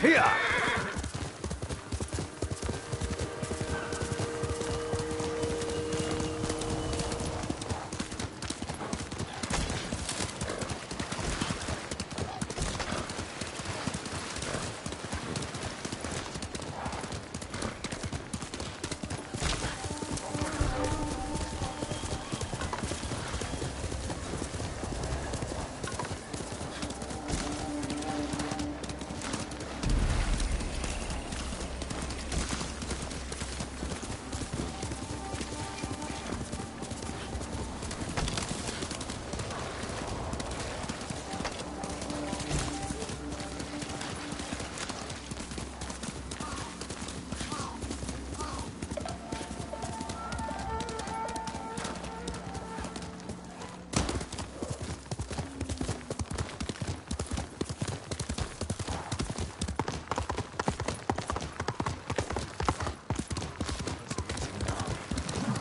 Here!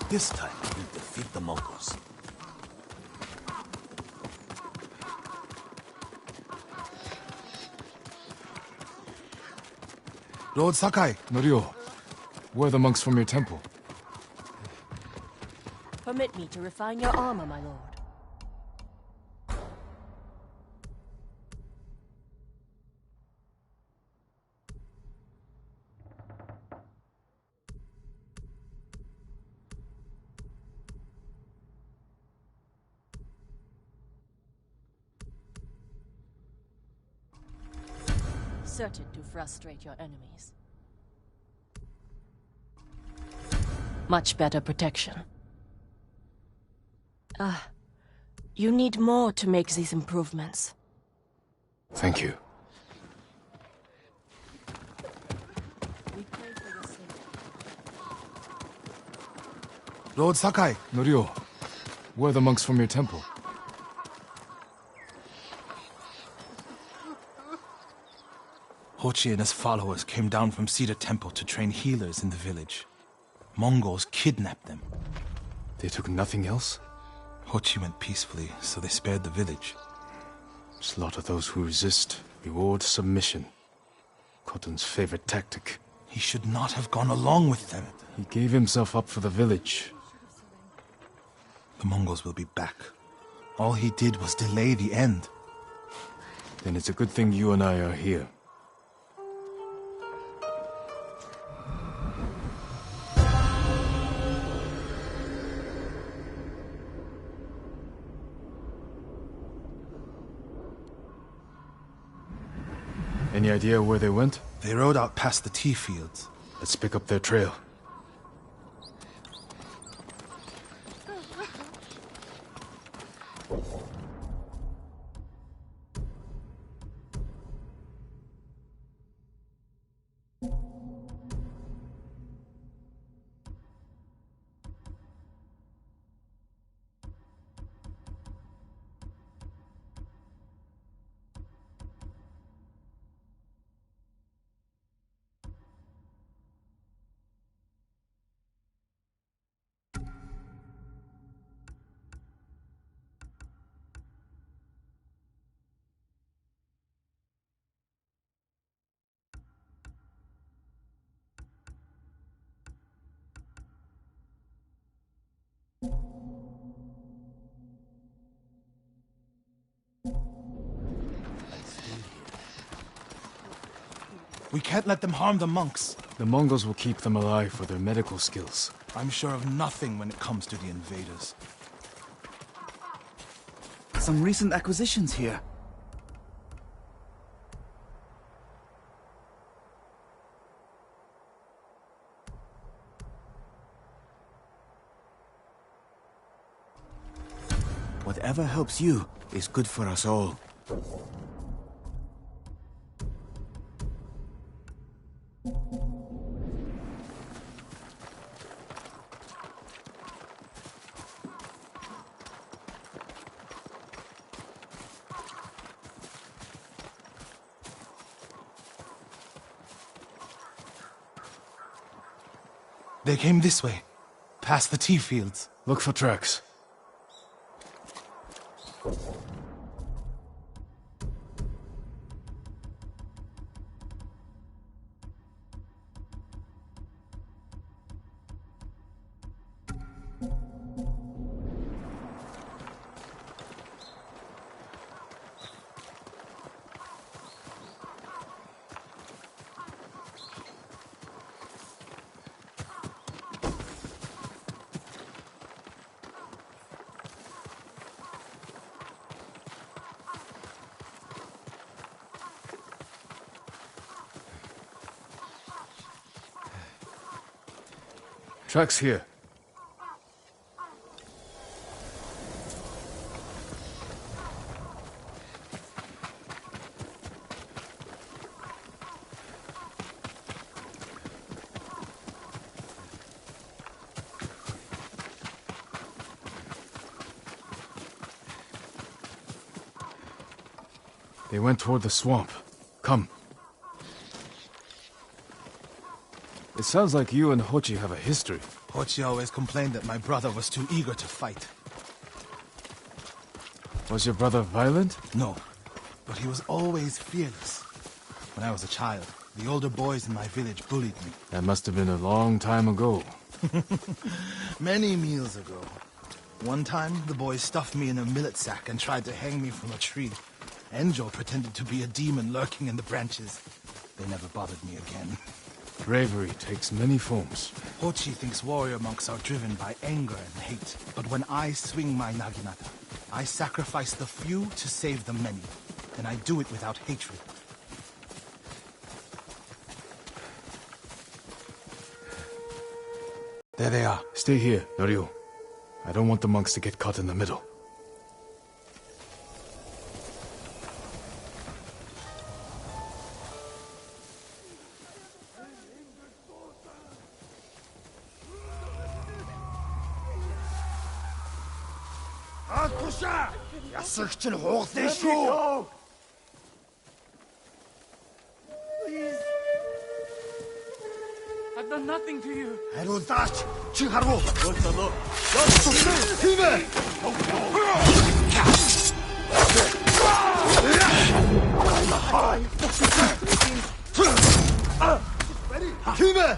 This time, we defeat the Mongols. Lord Sakai, Norio, where are the monks from your temple? Permit me to refine your armor, my lord. Certain to frustrate your enemies. Much better protection. You need more to make these improvements. Thank you. We pray for your safety. Lord Sakai, Norio, where are the monks from your temple? Hochi and his followers came down from Cedar Temple to train healers in the village. Mongols kidnapped them. They took nothing else? Hochi went peacefully, so they spared the village. Slaughter those who resist, reward submission. Khotun's favorite tactic. He should not have gone along with them. He gave himself up for the village. The Mongols will be back. All he did was delay the end. Then it's a good thing you and I are here. Any idea where they went? They rode out past the tea fields. Let's pick up their trail. We can't let them harm the monks. The Mongols will keep them alive for their medical skills. I'm sure of nothing when it comes to the invaders. some recent acquisitions here. Whatever helps you is good for us all. They came this way, past the tea fields. Look for tracks. Tracks here. They went toward the swamp. Come. It sounds like you and Hochi have a history. Hochi always complained that my brother was too eager to fight. Was your brother violent? No, but he was always fearless. When I was a child, the older boys in my village bullied me. That must have been a long time ago. Many meals ago. One time, the boys stuffed me in a millet sack and tried to hang me from a tree. Enjo pretended to be a demon lurking in the branches. They never bothered me again. Bravery takes many forms. Hochi thinks warrior monks are driven by anger and hate. But when I swing my naginata, I sacrifice the few to save the many. And I do it without hatred. There they are. Stay here, Norio. I don't want the monks to get caught in the middle. Ясагч нь хугалсан шүү. I've done nothing to you. Хариулаач. Чи харгу. Тийм ээ. Тийм ээ.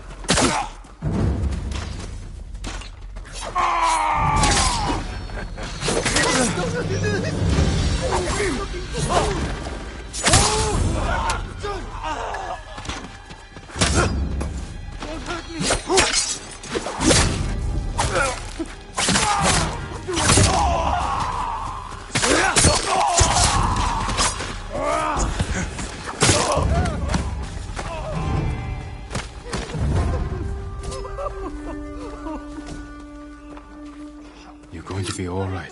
You're going to be all right.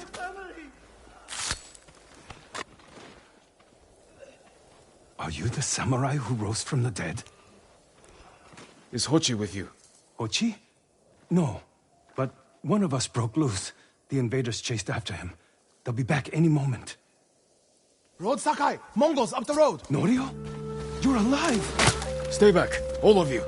Are you the samurai who rose from the dead? Is Hochi with you? Hochi? No. But one of us broke loose. The invaders chased after him. They'll be back any moment. Road Sakai! Mongols up the road! Norio? You're alive! Stay back, all of you.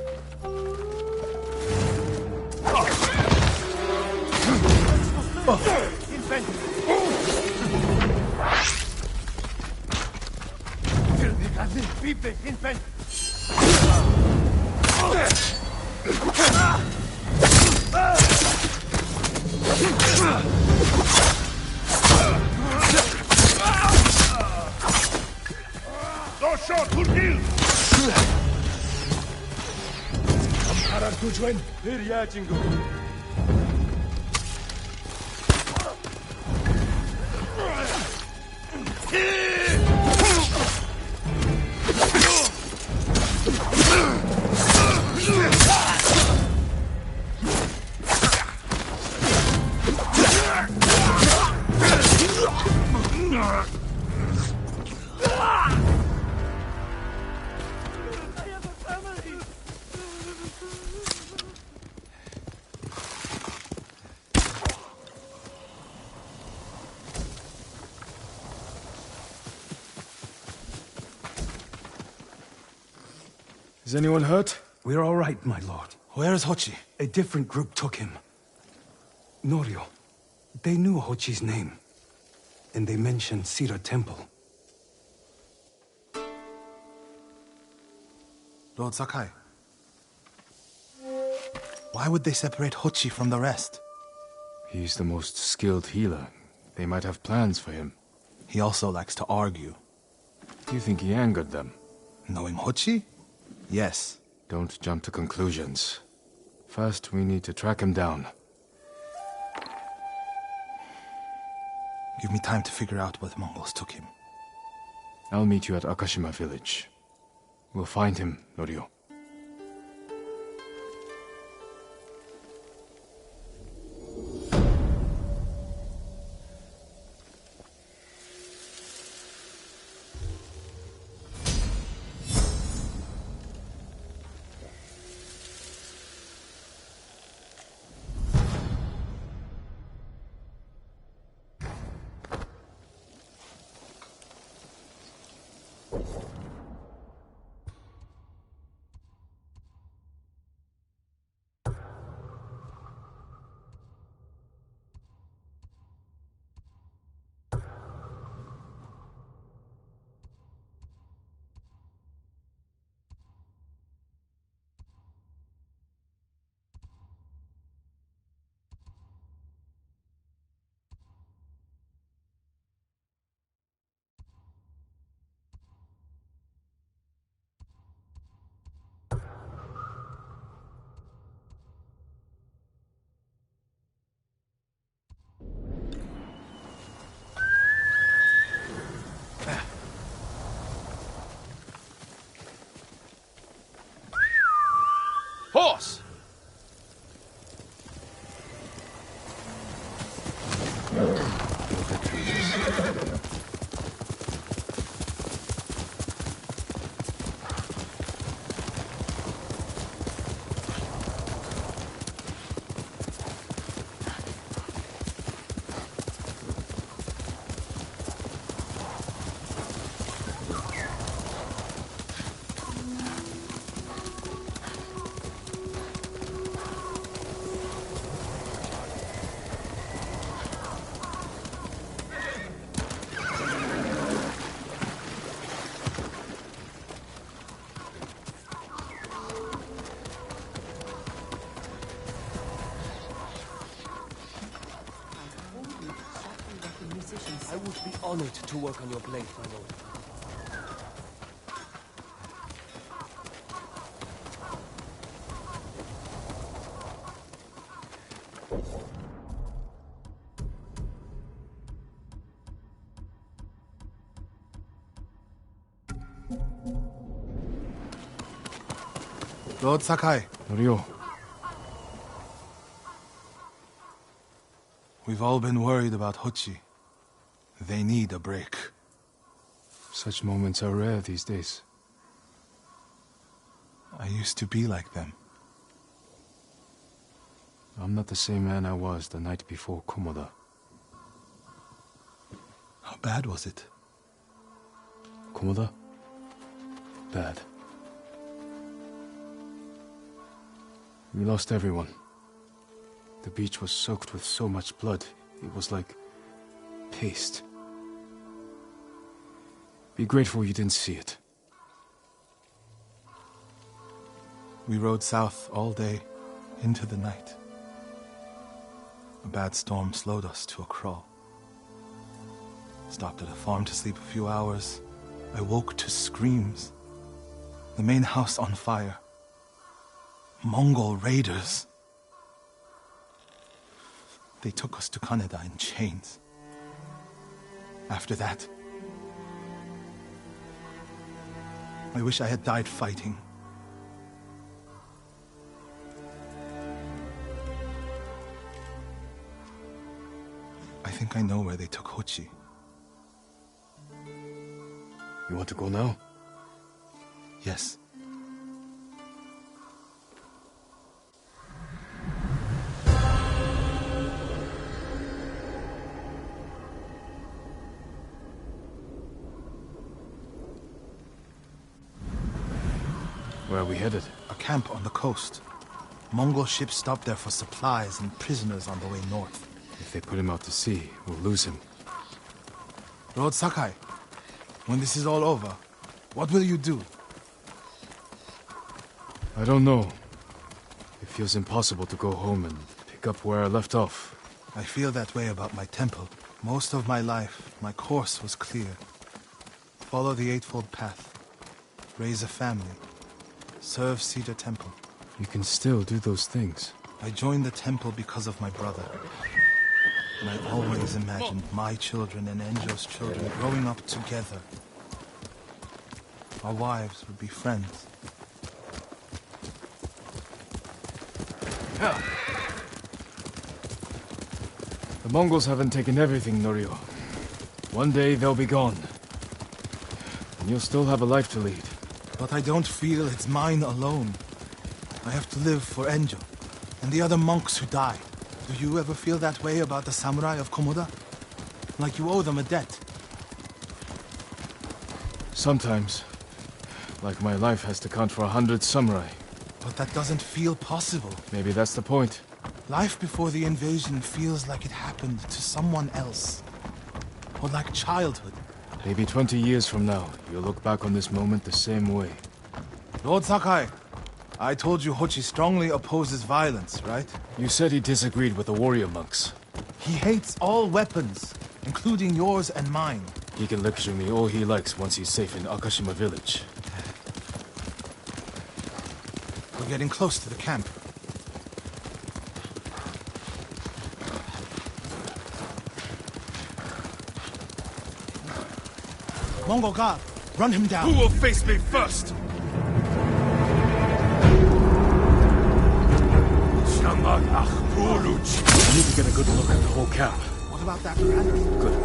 Is anyone hurt? We're all right, my lord. Where is Hochi? A different group took him. Norio. They knew Hochi's name. And they mentioned Cedar Temple. Lord Sakai. Why would they separate Hochi from the rest? He's the most skilled healer. They might have plans for him. He also likes to argue. You think he angered them? Knowing Hochi? Yes. Don't jump to conclusions. First, we need to track him down. Give me time to figure out where the Mongols took him. I'll meet you at Akashima village. We'll find him, Norio. Horse! I would be honored to work on your blade, my lord. Lord Sakai, Norio, we've all been worried about Hochi. They need a break. such moments are rare these days. I used to be like them. I'm not the same man I was the night before Komoda. How bad was it? Komoda? Bad. We lost everyone. The beach was soaked with so much blood, it was like paste. Be grateful you didn't see it. We rode south all day, into the night. A bad storm slowed us to a crawl. Stopped at a farm to sleep a few hours. I woke to screams. The main house on fire. Mongol raiders. They took us to Kaneda in chains. After that, I wish I had died fighting. I think I know where they took Hochi. You want to go now? Yes. Where are we headed? A camp on the coast. Mongol ships stopped there for supplies and prisoners on the way north. If they put him out to sea, we'll lose him. Lord Sakai, when this is all over, what will you do? I don't know. It feels impossible to go home and pick up where I left off. I feel that way about my temple. Most of my life, my course was clear. Follow the Eightfold Path. Raise a family. Serve Cedar Temple. You can still do those things. I joined the temple because of my brother. And I always imagined my children and Enjo's children growing up together. Our wives would be friends. The Mongols haven't taken everything, Norio. One day they'll be gone. And you'll still have a life to lead. But I don't feel it's mine alone. I have to live for Enjo and the other monks who died. Do you ever feel that way about the samurai of Komoda? Like you owe them a debt? Sometimes. Like my life has to count for 100 samurai. But that doesn't feel possible. Maybe that's the point. Life before the invasion feels like it happened to someone else. Or like childhood. Maybe 20 years from now, you'll look back on this moment the same way. Lord Sakai, I told you Hochi strongly opposes violence, right? You said he disagreed with the warrior monks. He hates all weapons, including yours and mine. He can lecture me all he likes once he's safe in Akashima village. We're getting close to the camp. Mongol guard, run him down. Who will face me first? I need to get a good look at the whole camp. What about that banner? Good.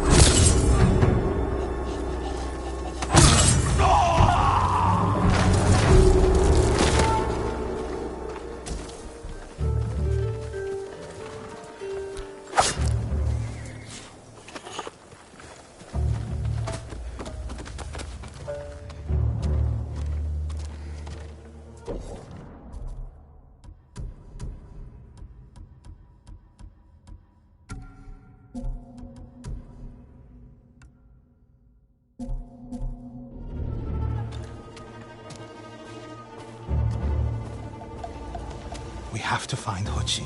We have to find Hochi.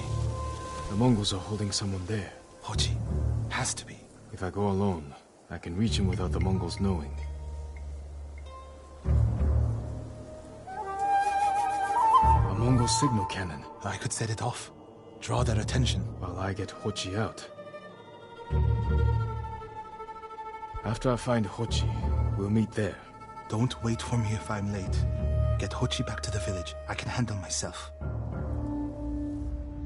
The Mongols are holding someone there. Hochi. Has to be. If I go alone, I can reach him without the Mongols knowing. A Mongol signal cannon. I could set it off. Draw their attention. While I get Hochi out. After I find Hochi, we'll meet there. Don't wait for me if I'm late. Get Hochi back to the village. I can handle myself.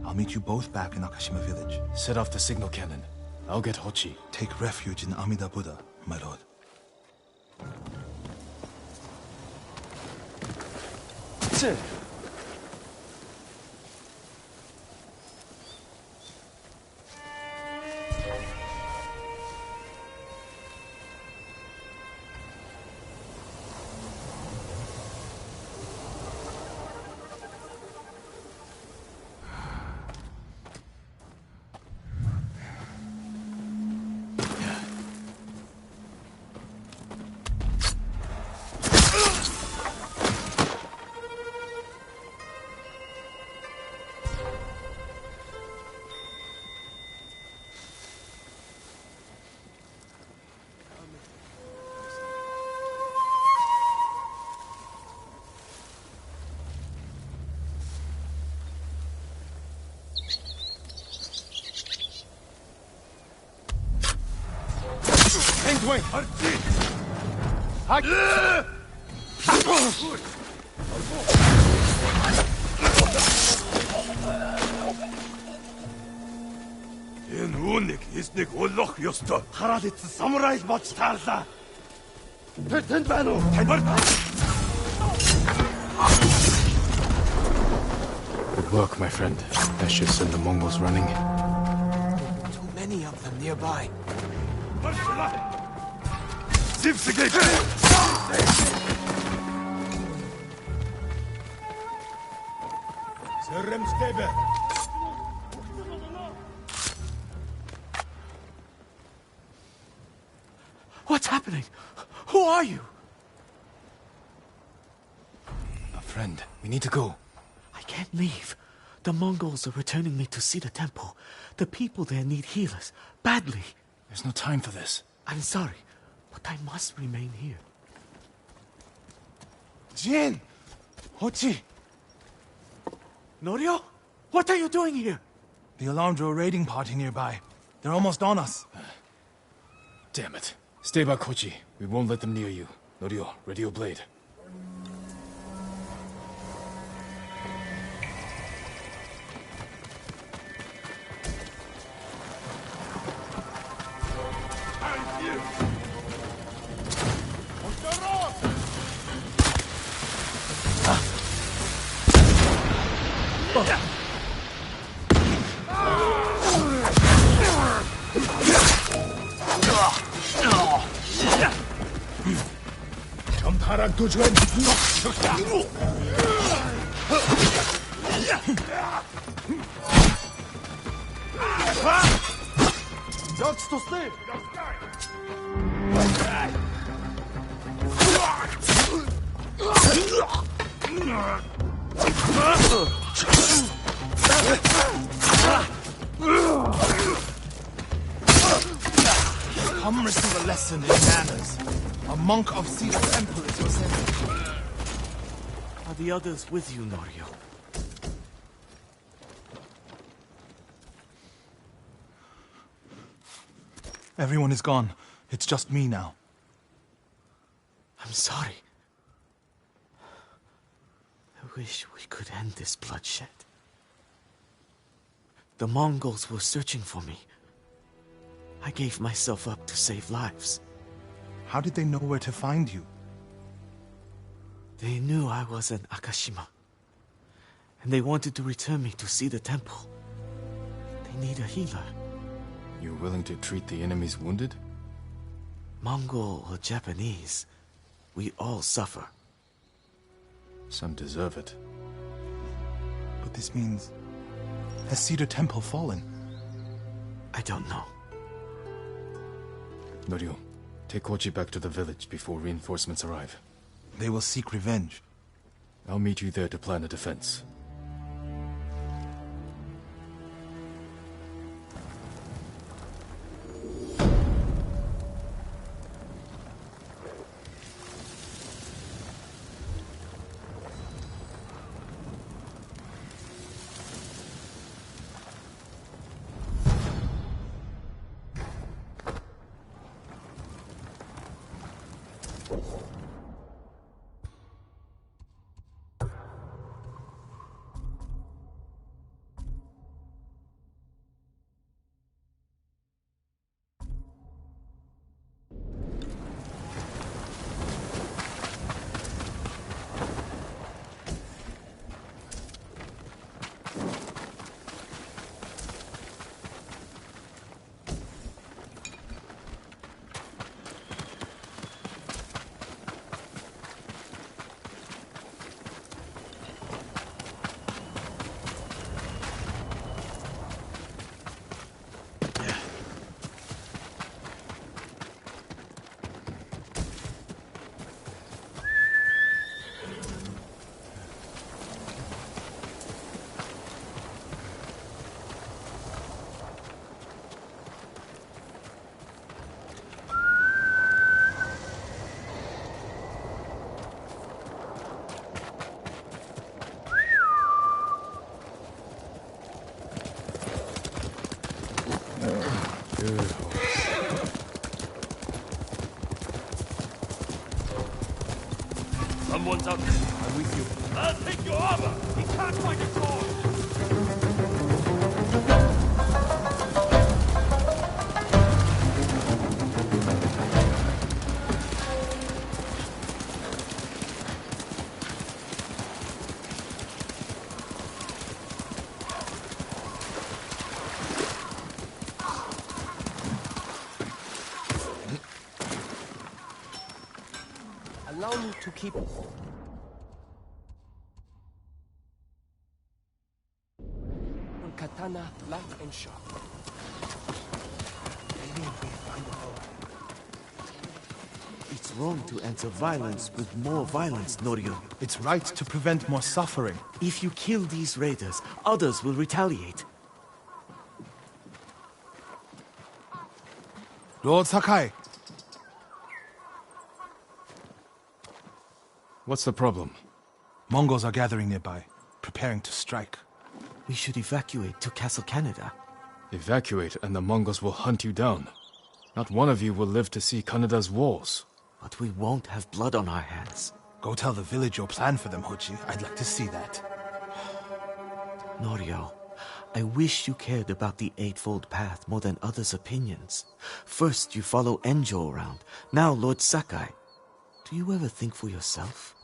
I'll meet you both back in Akashima village. Set off the signal cannon. I'll get Hochi. Take refuge in Amida Buddha, my lord. Энэ үүнийг эснийг өлөх ёстой. Хараад ицсэн самурай болж таарлаа. Тэр тэнд байна уу? Good work, my friend. That should send the Mongols running. Too many of them nearby. What's happening? Who are you? A friend. We need to go. I can't leave. The Mongols are returning me to see the temple. The people there need healers. Badly. There's no time for this. I'm sorry, but I must remain here. Jin! Hochi! Norio? What are you doing here? The alarm drew a raiding party nearby. They're almost on us. Damn it. Stay back, Kochi. We won't let them near you. Norio, ready your blade. Come receive a lesson in manners. A monk of Cedar Temple is your sensei. Are the others with you, Norio? Everyone is gone. It's just me now. I'm sorry. I wish we could end this bloodshed. The Mongols were searching for me. I gave myself up to save lives. How did they know where to find you? They knew I was an Akashima. And they wanted to return me to see the temple. They need a healer. You're willing to treat the enemy's wounded? Mongol or Japanese, we all suffer. Some deserve it. But this means... has Cedar Temple fallen? I don't know. Norio, take Kochi back to the village before reinforcements arrive. They will seek revenge. I'll meet you there to plan a defense. Someone's up. I'm with you. I'll take your armor. He can't find a sword. Allow me to keep Mana, light, and sharp. Maybe if we find a bow. It's wrong to answer violence with more violence, Norio. It's right to prevent more suffering. If you kill these raiders, others will retaliate. Lord Sakai, What's the problem? Mongols are gathering nearby, preparing to strike. We should evacuate to Castle Canada. Evacuate and the Mongols will hunt you down. Not one of you will live to see Kanada's walls. But we won't have blood on our hands. Go tell the village your plan for them, Hochi. I'd like to see that. Norio, I wish you cared about the Eightfold Path more than others' opinions. First you follow Enjo around, now Lord Sakai. Do you ever think for yourself?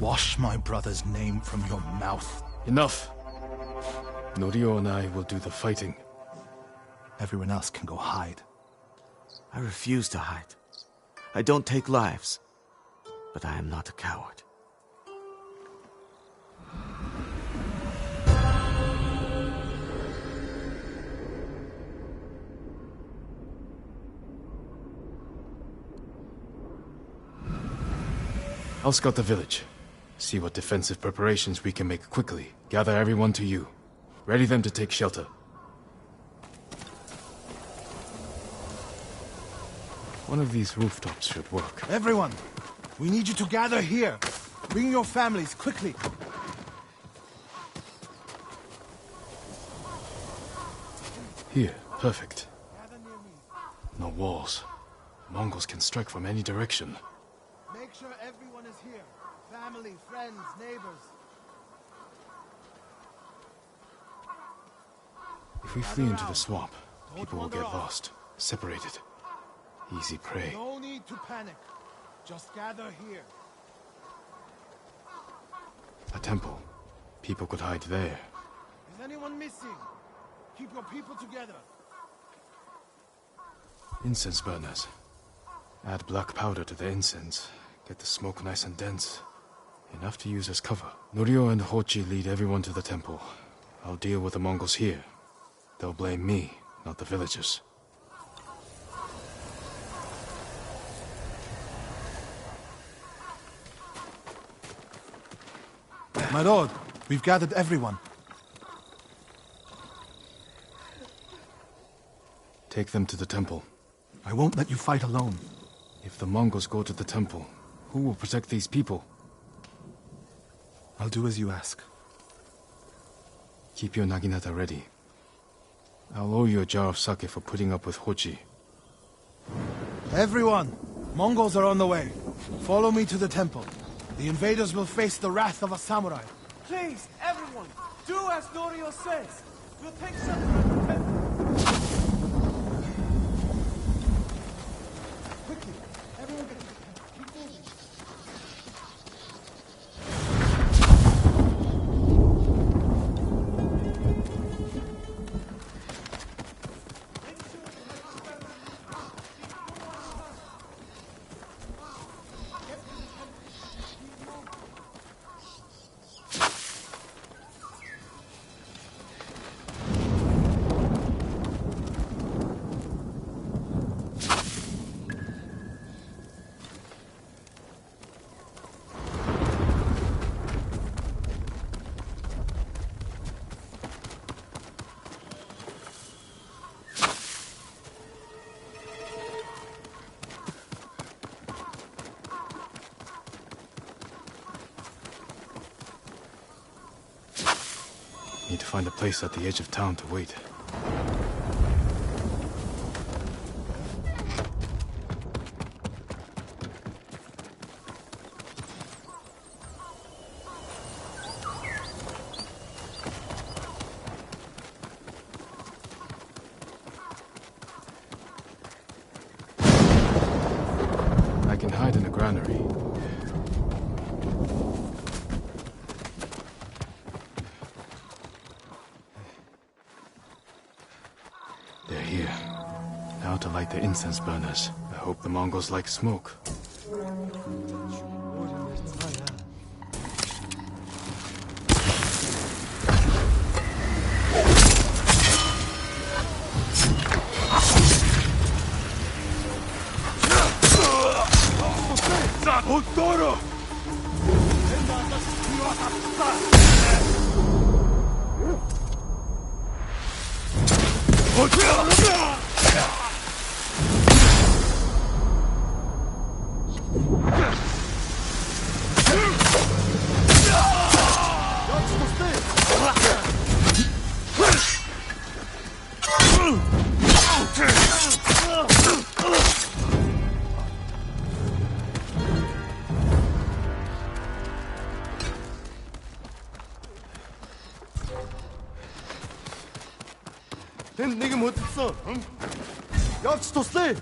Wash my brother's name from your mouth. Enough! Norio and I will do the fighting. Everyone else can go hide. I refuse to hide. I don't take lives, but I am not a coward. I'll scout the village. See what defensive preparations we can make quickly. Gather everyone to you. Ready them to take shelter. One of these rooftops should work. Everyone, we need you to gather here. Bring your families, quickly. Here, perfect. No walls. Mongols can strike from any direction. Make sure everyone is here. Family, friends, neighbors. If we flee into the swamp, people will get lost, separated. Easy prey. No need to panic. Just gather here. A temple. People could hide there. Is anyone missing? Keep your people together. Incense burners. Add black powder to the incense. Get the smoke nice and dense. Enough to use as cover. Norio and Hochi lead everyone to the temple. I'll deal with the Mongols here. They'll blame me, not the villagers. My lord, we've gathered everyone. Take them to the temple. I won't let you fight alone. If the Mongols go to the temple, who will protect these people? I'll do as you ask. Keep your naginata ready. I'll owe you a jar of sake for putting up with Hochi. Everyone, Mongols are on the way. Follow me to the temple. The invaders will face the wrath of a samurai. Please, everyone, do as Norio says. We'll take shelter at the temple. Quickly, everyone get to the temple. Keep moving. Need to find a place at the edge of town to wait. I can hide in a granary. They're here. Now to light the incense burners. I hope the Mongols like smoke. Totoro! 난 내게 못했어. 응? 역시 도스.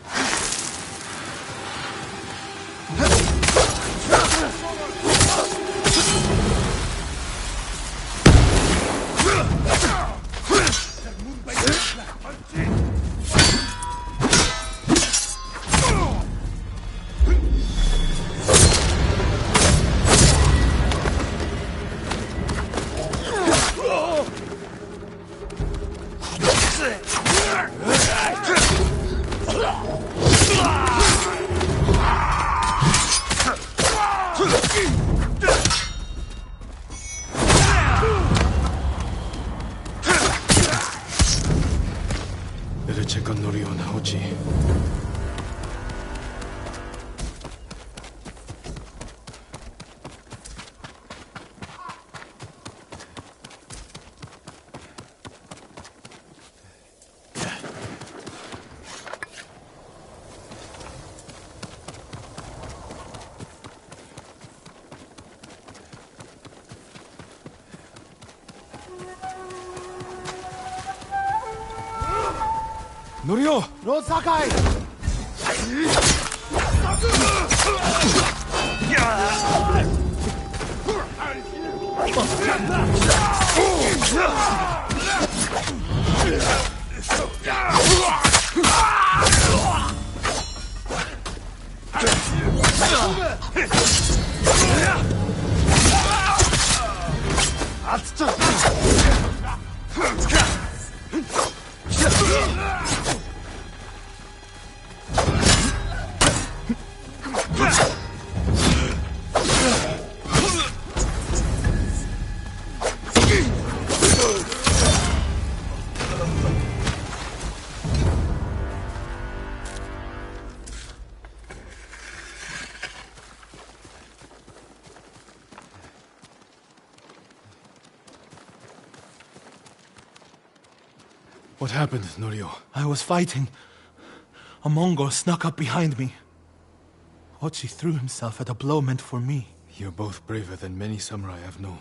Better check on Norio and Hochi. Norio! Lord Sakai! What happened, Norio? I was fighting. A Mongol snuck up behind me. Hochi threw himself at a blow meant for me. You're both braver than many samurai I've known.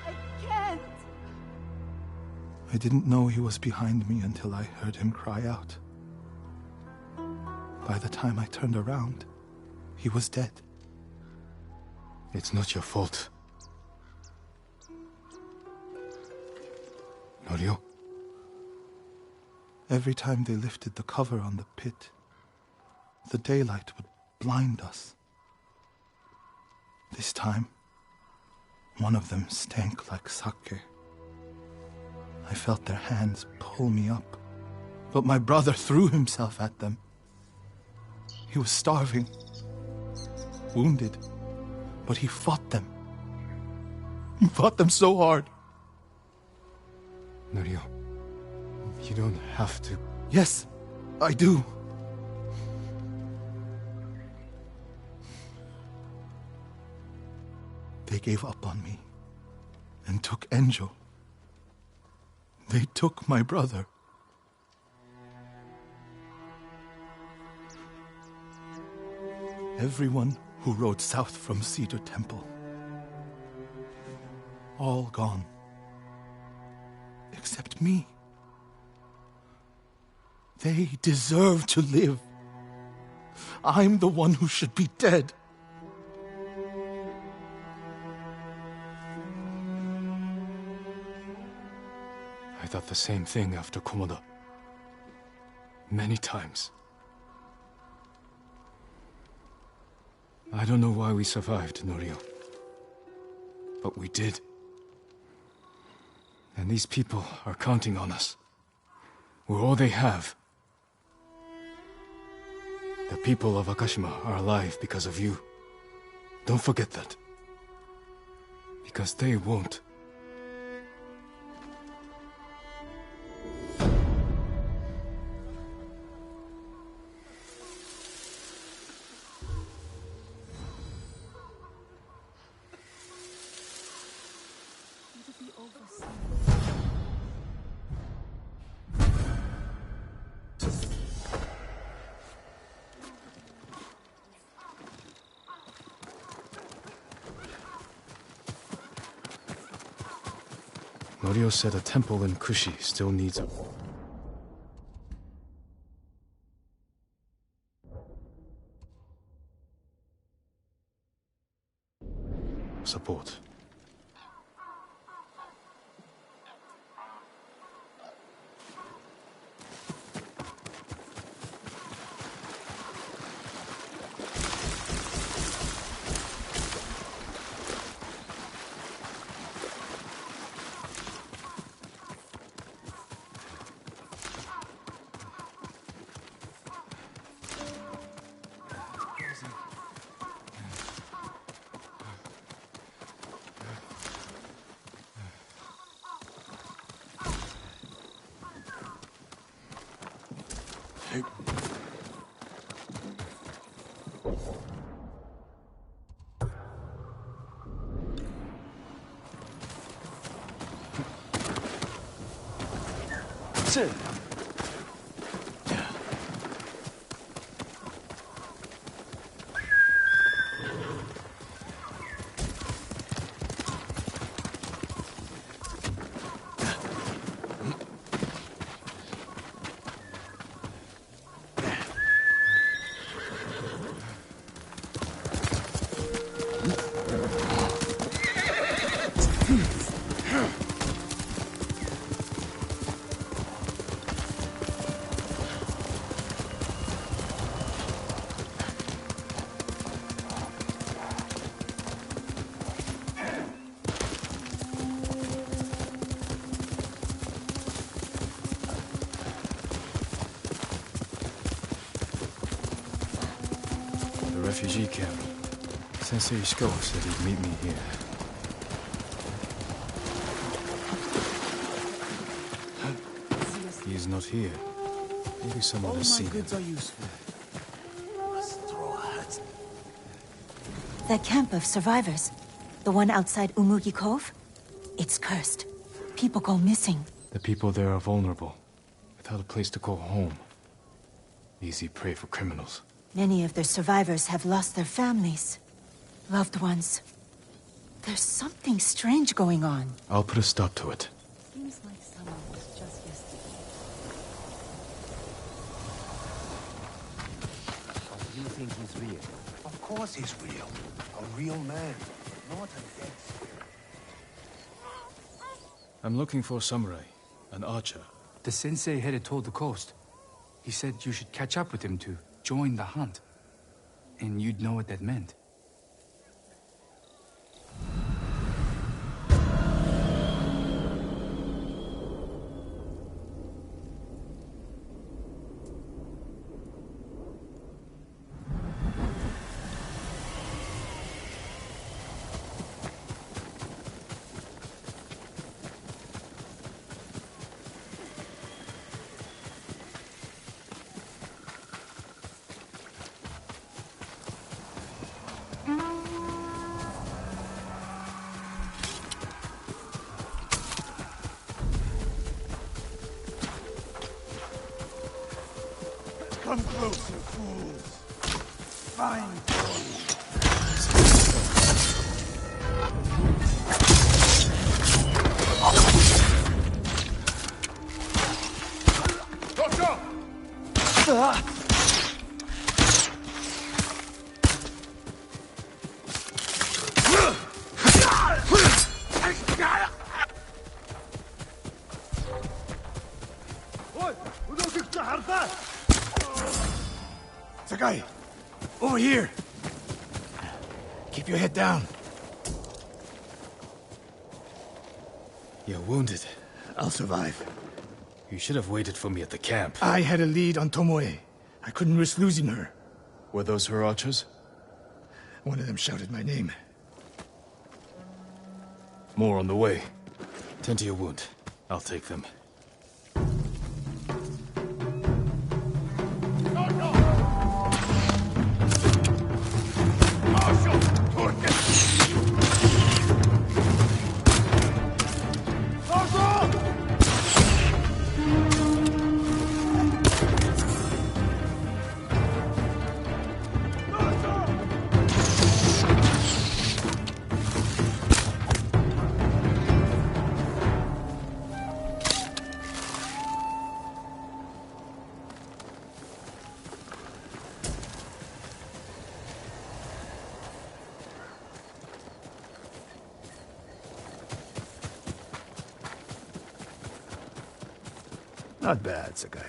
I can't. I didn't know he was behind me until I heard him cry out. By the time I turned around, he was dead. It's not your fault. Norio? Every time they lifted the cover on the pit, the daylight would blind us. This time, one of them stank like sake. I felt their hands pull me up, but my brother threw himself at them. He was starving, wounded, but he fought them. He fought them so hard. Norio, you don't have to... Yes, I do. They gave up on me and took Enjo. They took my brother. Everyone who rode south from Cedar Temple. All gone. Except me. They deserve to live. I'm the one who should be dead. I thought the same thing after Komoda. Many times. I don't know why we survived, Norio. But we did. And these people are counting on us. We're all they have. The people of Akashima are alive because of you. Don't forget that. Because they won't. Norio said a temple in Kushi still needs support. Sit. Refugee camp. Sensei Ishikawa said he'd meet me here. He's not here. Maybe someone has seen him. Goods are useful. Must throw a hut. That camp of survivors, the one outside Umugi Cove, it's cursed. People go missing. The people there are vulnerable, without a place to call home. Easy prey for criminals. Many of the survivors have lost their families, loved ones. There's something strange going on. I'll put a stop to it. Seems like someone was just yesterday. So you think he's real? Of course he's real. A real man, not a dead spirit. I'm looking for a samurai, an archer. The sensei headed toward the coast. He said you should catch up with him to join the hunt. And you'd know what that meant. Come closer, fools. Find Sakai, over here. Keep your head down. You're wounded. I'll survive. You should have waited for me at the camp. I had a lead on Tomoe. I couldn't risk losing her. Were those her archers? One of them shouted my name. More on the way. Tend to your wound. I'll take them. Not bad, Sakai.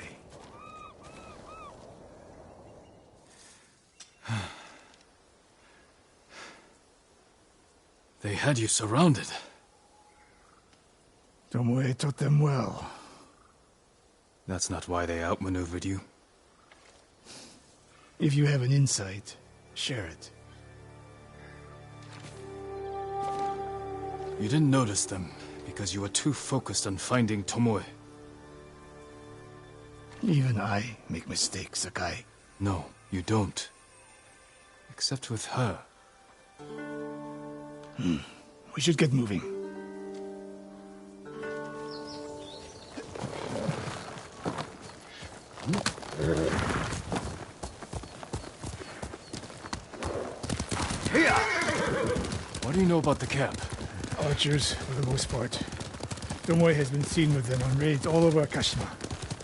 They had you surrounded. Tomoe taught them well. That's not why they outmaneuvered you. If you have an insight, share it. You didn't notice them because you were too focused on finding Tomoe. Even I make mistakes, Sakai. No, you don't. Except with her. We should get moving. What do you know about the camp? Archers, for the most part. Tomoe has been seen with them on raids all over Kashima.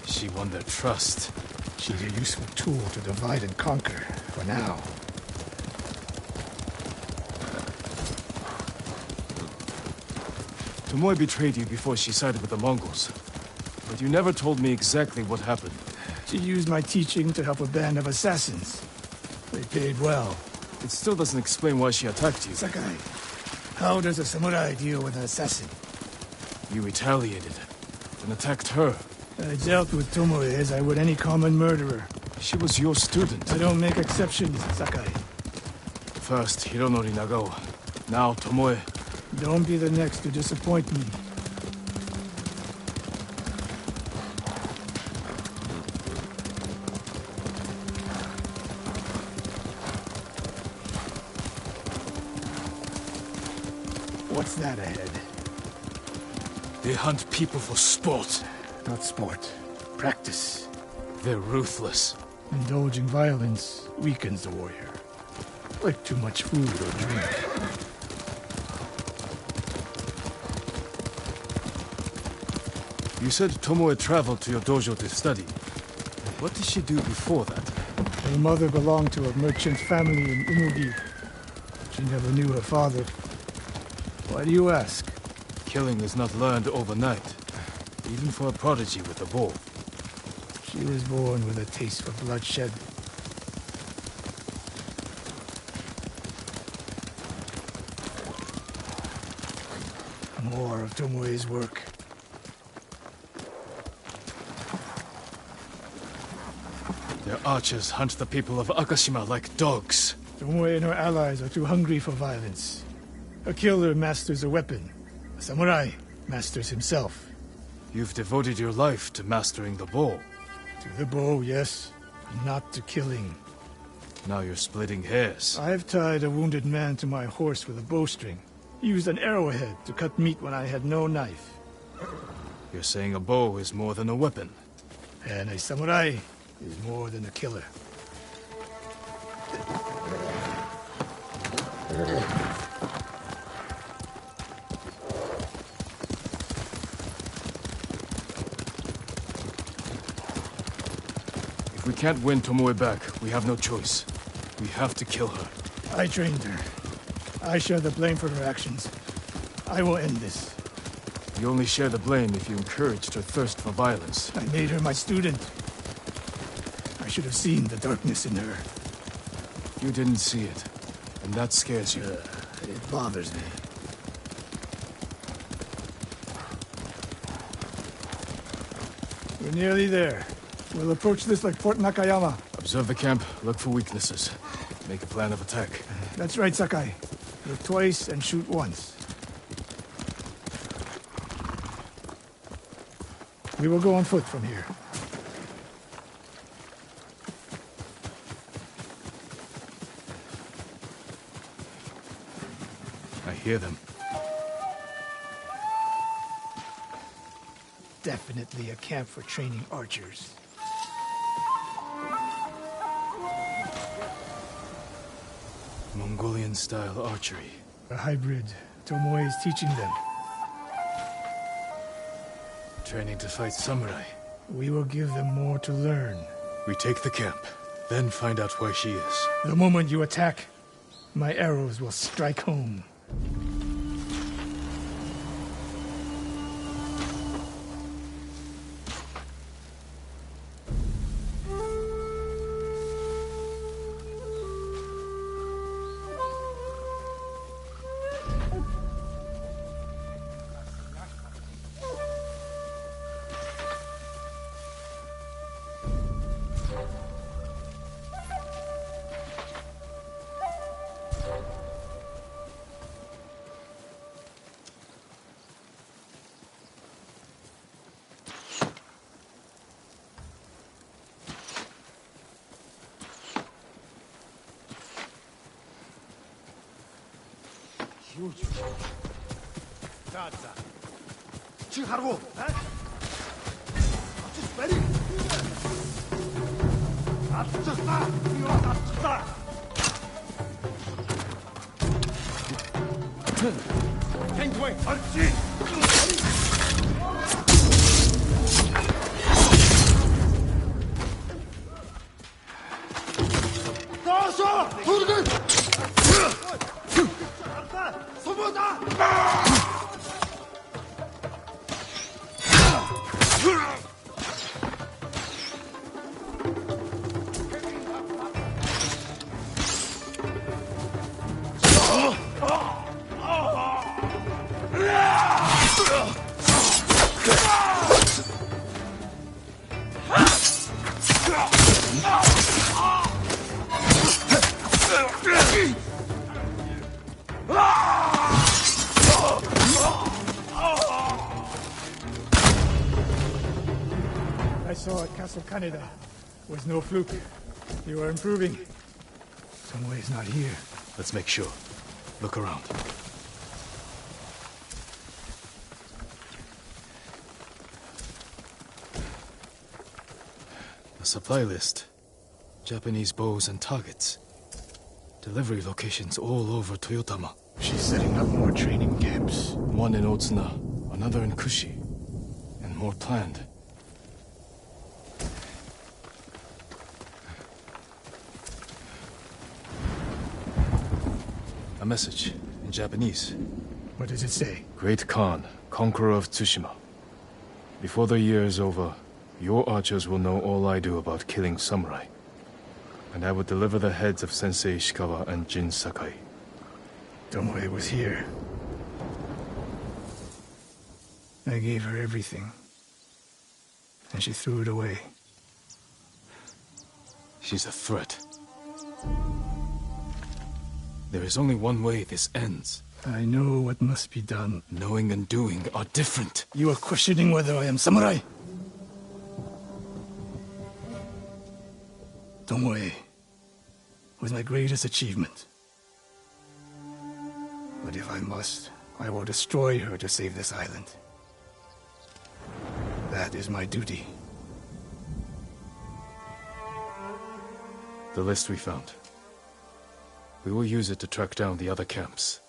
She won their trust. She's a useful tool to divide and conquer, for now. Tomoe betrayed you before she sided with the Mongols. But you never told me exactly what happened. She used my teaching to help a band of assassins. They paid well. It still doesn't explain why she attacked you. Sakai, how does a samurai deal with an assassin? You retaliated, and attacked her. I dealt with Tomoe as I would any common murderer. She was your student. I don't make exceptions, Sakai. First, Hironori Nagao. Now, Tomoe. Don't be the next to disappoint me. What's that ahead? They hunt people for sport. Not sport. Practice. They're ruthless. Indulging violence weakens the warrior. Like too much food or drink. You said Tomoe traveled to your dojo to study. What did she do before that? Her mother belonged to a merchant family in Umugi. She never knew her father. Why do you ask? Killing is not learned overnight, even for a prodigy with a bow. She was born with a taste for bloodshed. More of Tomoe's work. Their archers hunt the people of Akashima like dogs. Tomoe and her allies are too hungry for violence. A killer masters a weapon. A samurai masters himself. You've devoted your life to mastering the bow. To the bow, yes. Not to killing. Now you're splitting hairs. I've tied a wounded man to my horse with a bowstring. Used an arrowhead to cut meat when I had no knife. You're saying a bow is more than a weapon. And a samurai is more than a killer. If we can't win Tomoe back, we have no choice. We have to kill her. I trained her. I share the blame for her actions. I will end this. You only share the blame if you encouraged her thirst for violence. I made her my student. I should have seen the darkness in her. You didn't see it, and that scares you. It bothers me. We're nearly there. We'll approach this like Fort Nakayama. Observe the camp, look for weaknesses. Make a plan of attack. That's right, Sakai. Look twice and shoot once. We will go on foot from here. I hear them. Definitely a camp for training archers. Mongolian-style archery. A hybrid. Tomoe is teaching them. Training to fight samurai. We will give them more to learn. We take the camp, then find out where she is. The moment you attack, my arrows will strike home. Huge. Gaza. 지금 하라고. Just ready. 앞쳤다. 이거 앞쳤다. 탱크웨이. 알지. 나와서 도둑을. I saw at Castle Kaneda. Was no fluke. You are improving. Tomoe is not here. Let's make sure. Look around. A supply list. Japanese bows and targets. Delivery locations all over Toyotama. She's setting up more training camps. One in Otsuna, another in Kushi, and more planned. A message in Japanese. What does it say? Great Khan, conqueror of Tsushima. Before the year is over, your archers will know all I do about killing samurai. And I will deliver the heads of Sensei Ishikawa and Jin Sakai. Tomoe was here. I gave her everything. And she threw it away. She's a threat. There is only one way this ends. I know what must be done. Knowing and doing are different. You are questioning whether I am samurai? Tomoe was my greatest achievement. But if I must, I will destroy her to save this island. That is my duty. The list we found. We will use it to track down the other camps.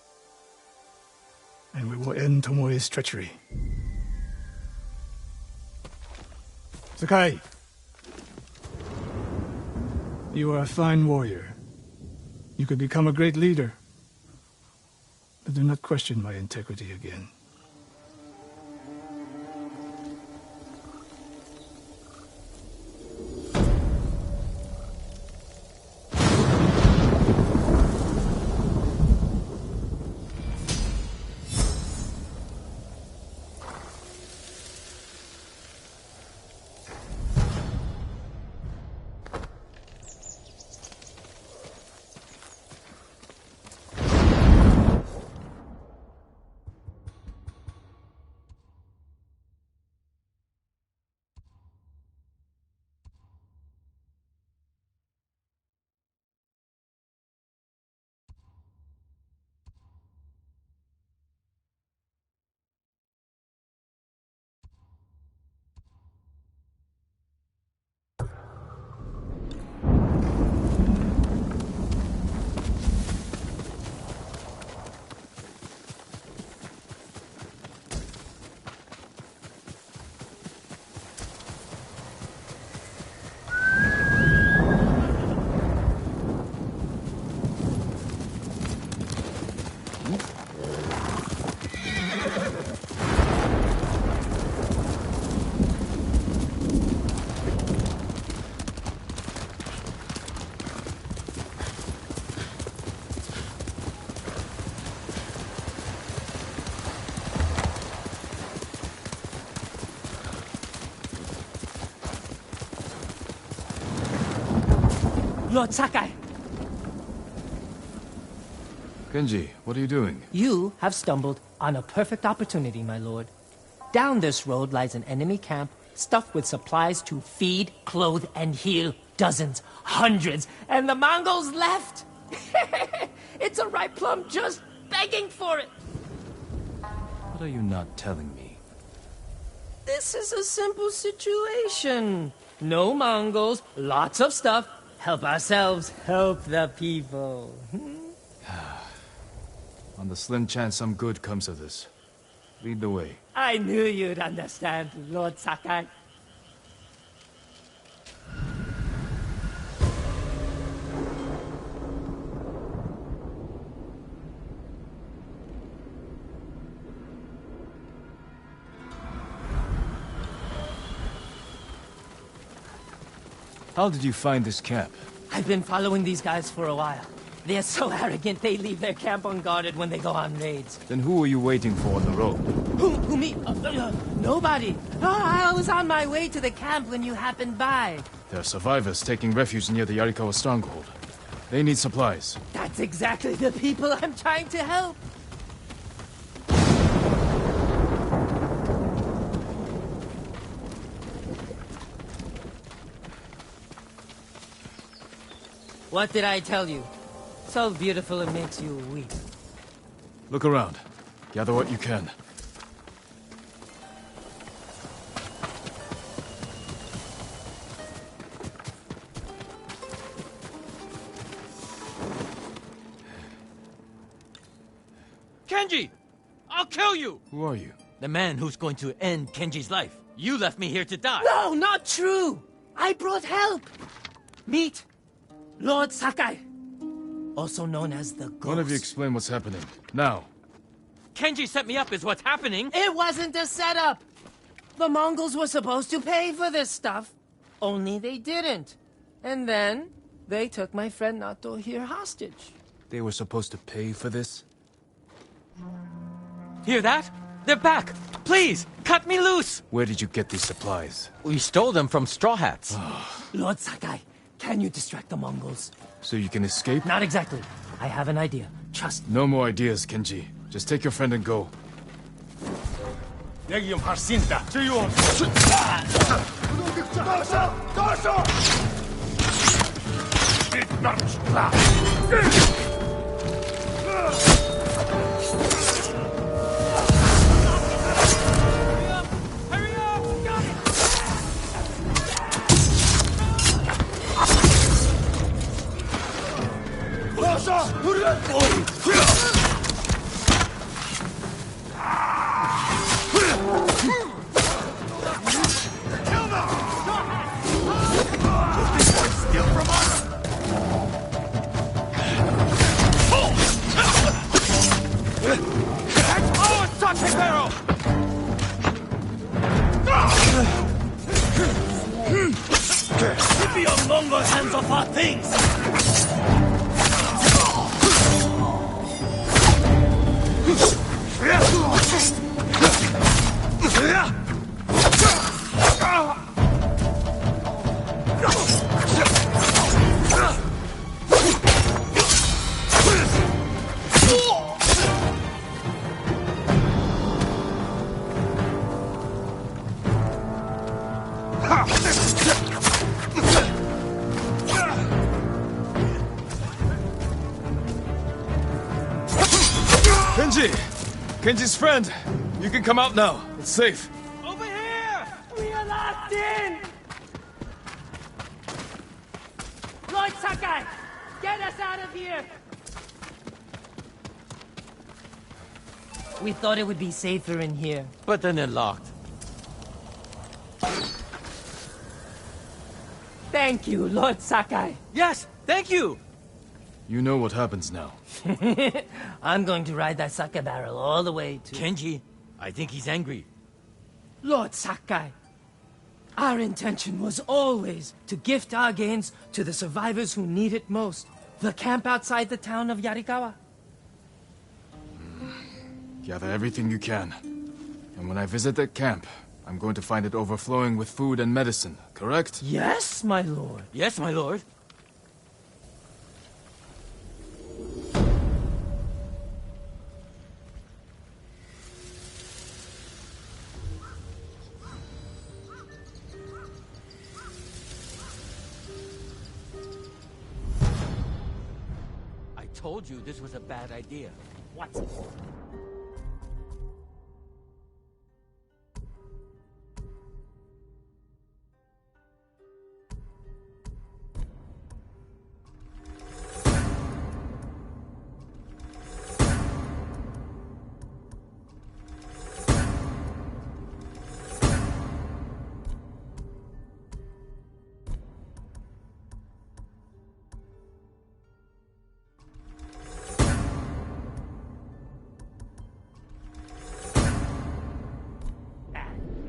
And we will end Tomoe's treachery. Sakai! You are a fine warrior. You could become a great leader. But do not question my integrity again. Lord Sakai, Kenji, what are you doing? you have stumbled on a perfect opportunity, my lord. Down this road lies an enemy camp stuffed with supplies to feed, clothe, and heal dozens, hundreds, and the Mongols left. It's a ripe plum just begging for it. What are you not telling me? This is a simple situation. No Mongols, lots of stuff. Help ourselves, help the people. On the slim chance some good comes of this, lead the way. I knew you'd understand, Lord Sakai. How did you find this camp? I've been following these guys for a while. They're so arrogant they leave their camp unguarded when they go on raids. Then who were you waiting for on the road? Who me? Nobody. I was on my way to the camp when you happened by. There are survivors taking refuge near the Yarikawa stronghold. They need supplies. That's exactly the people I'm trying to help. What did I tell you? So beautiful it makes you weep. Look around. Gather what you can. Kenji! I'll kill you! Who are you? The man who's going to end Kenji's life. You left me here to die. No, not true! I brought help! Meet Lord Sakai, also known as the Ghost. One of you explain what's happening. Now. Kenji set me up is what's happening. It wasn't a setup! The Mongols were supposed to pay for this stuff, only they didn't. And then, they took my friend Nato here hostage. They were supposed to pay for this? Hear that? They're back! Please, cut me loose! Where did you get these supplies? We stole them from Straw Hats. Lord Sakai, can you distract the Mongols? So you can escape? Not exactly. I have an idea. Trust me. No more ideas, Kenji. Just take your friend and go. Keep your Mongol hands off our things! Kenji! Kenji's friend! You can come out now. It's safe. Over here! We are locked in! Lord Sakai, get us out of here! We thought it would be safer in here. But then they're locked. Thank you, Lord Sakai. Yes, thank you! You know what happens now. I'm going to ride that sake barrel all the way to... Kenji, I think he's angry. Lord Sakai, our intention was always to gift our gains to the survivors who need it most. The camp outside the town of Yarikawa. Gather everything you can. And when I visit that camp, I'm going to find it overflowing with food and medicine, correct? Yes, my lord. Yes, my lord. told you this was a bad idea. What's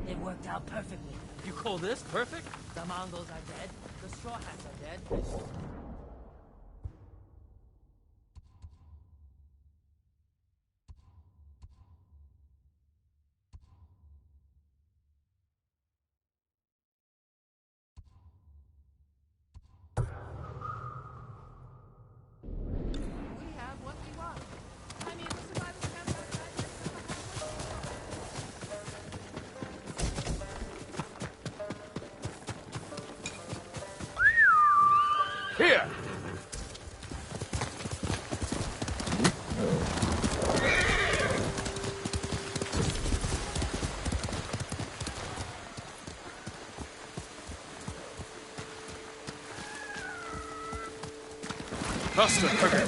It worked out perfectly. You call this perfect? The Mongols are dead. The Straw Hats are dead. We have what we want. I mean, the survival camp Here! Faster, quicker!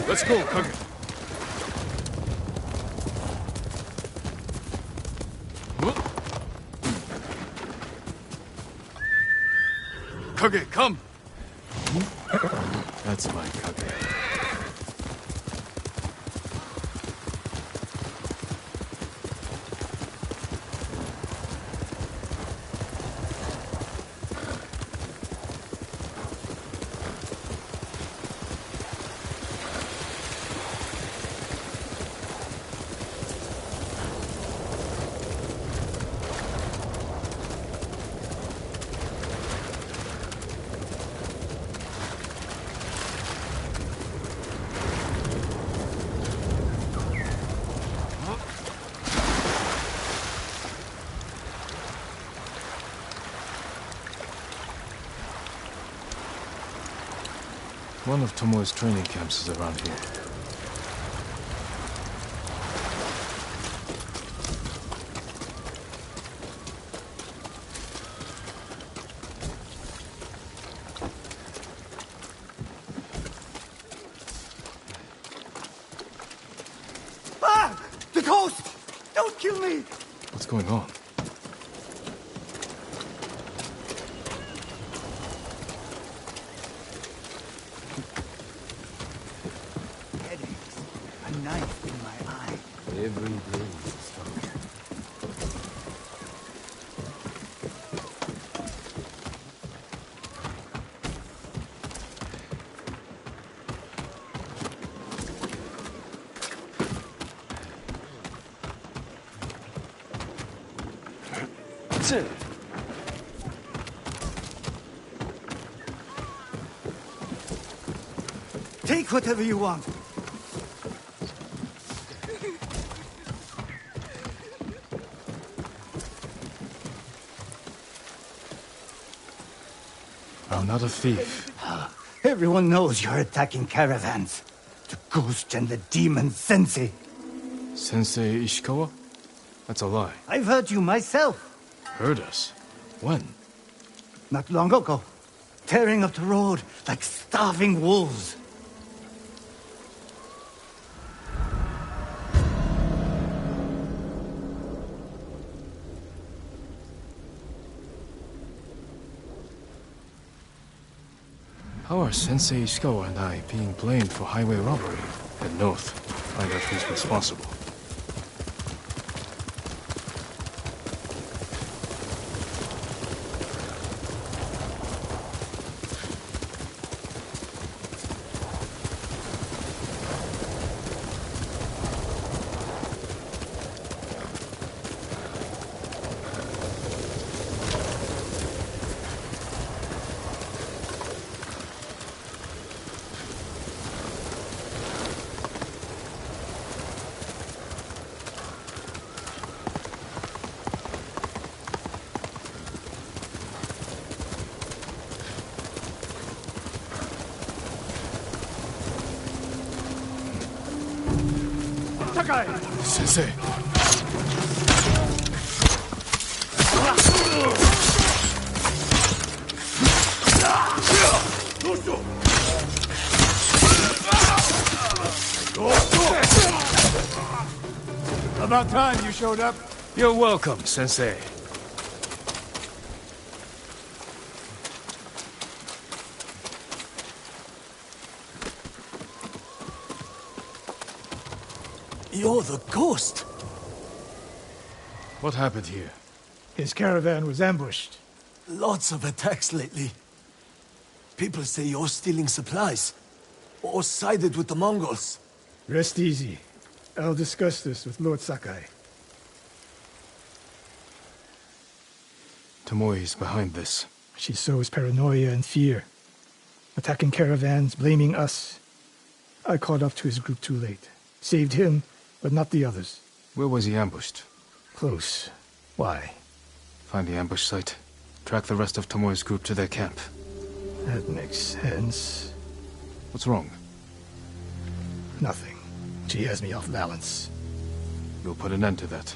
Let's go, Kage. Kage, come! That's my Kage. One of Tomoe's training camps is around here. Ah! The ghost! Don't kill me! What's going on? Headaches. A knife in my eye. Every day is stronger. Take whatever you want. I'm not a thief. Every Everyone knows you're attacking caravans. The ghost and the demon Sensei. Sensei Ishikawa? That's a lie. I've heard you myself. Heard us? When? Not long ago. Tearing up the road like starving wolves. How are Sensei Ishikawa and I being blamed for highway robbery? Head north. Find out who's responsible. Sensei! About time you showed up. You're welcome, Sensei. You're the ghost! What happened here? His caravan was ambushed. Lots of attacks lately. People say you're stealing supplies. Or sided with the Mongols. Rest easy. I'll discuss this with Lord Sakai. Tomoe is behind this. She sows paranoia and fear. Attacking caravans, blaming us. I caught up to his group too late. Saved him, but not the others. Where was he ambushed? Close. Why? Find the ambush site. Track the rest of Tomoe's group to their camp. That makes sense. What's wrong? Nothing. She has me off balance. You'll put an end to that.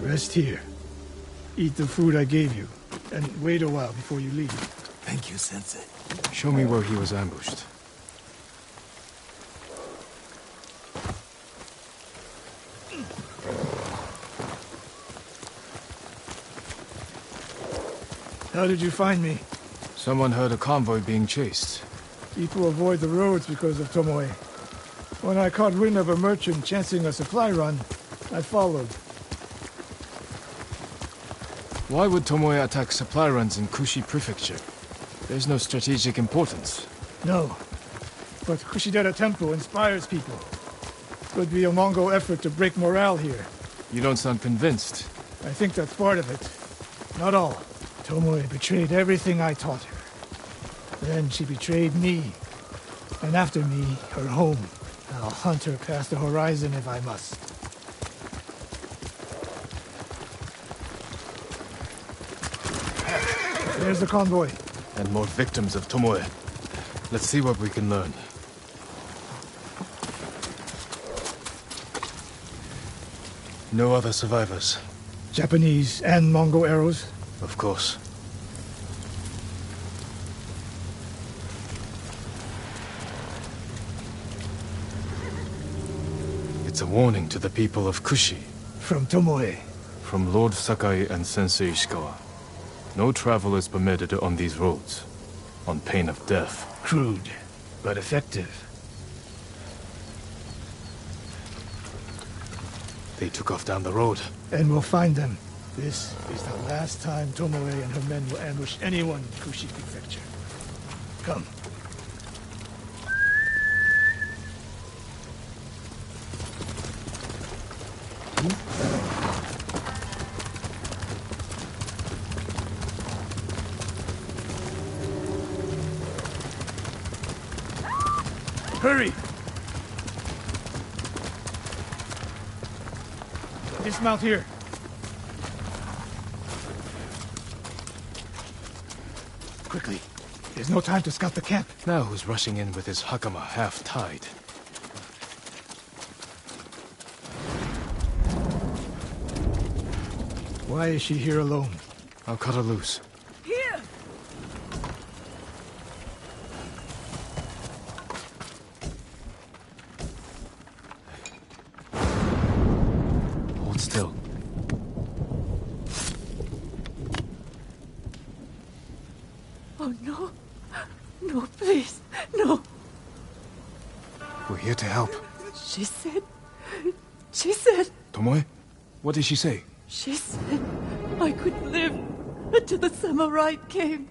Rest here. Eat the food I gave you, and wait a while before you leave. Thank you, Sensei. Show me where he was ambushed. How did you find me? Someone heard a convoy being chased. People avoid the roads because of Tomoe. When I caught wind of a merchant chancing a supply run, I followed. Why would Tomoe attack supply runs in Kushi Prefecture? There's no strategic importance. No. But Kushidera Temple inspires people. Could be a Mongol effort to break morale here. You don't sound convinced. I think that's part of it. Not all. Tomoe betrayed everything I taught her. Then she betrayed me. And after me, her home. I'll hunt her past the horizon if I must. There's the convoy. And more victims of Tomoe. Let's see what we can learn. No other survivors. Japanese and Mongol arrows? Of course. It's a warning to the people of Kushi. From Tomoe. From Lord Sakai and Sensei Ishikawa. No travel is permitted on these roads, on pain of death. Crude, but effective. They took off down the road. And we'll find them. This is the last time Tomoe and her men will ambush anyone in Kushi Prefecture. Come. Hurry! Dismount here. Quickly. There's no time to scout the camp. Now who's rushing in with his hakama half-tied? Why is she here alone? I'll cut her loose. Here! Hold still. Oh, no. No, please. No. We're here to help. She said... Tomoe? What did she say? She said I could live until the samurai came.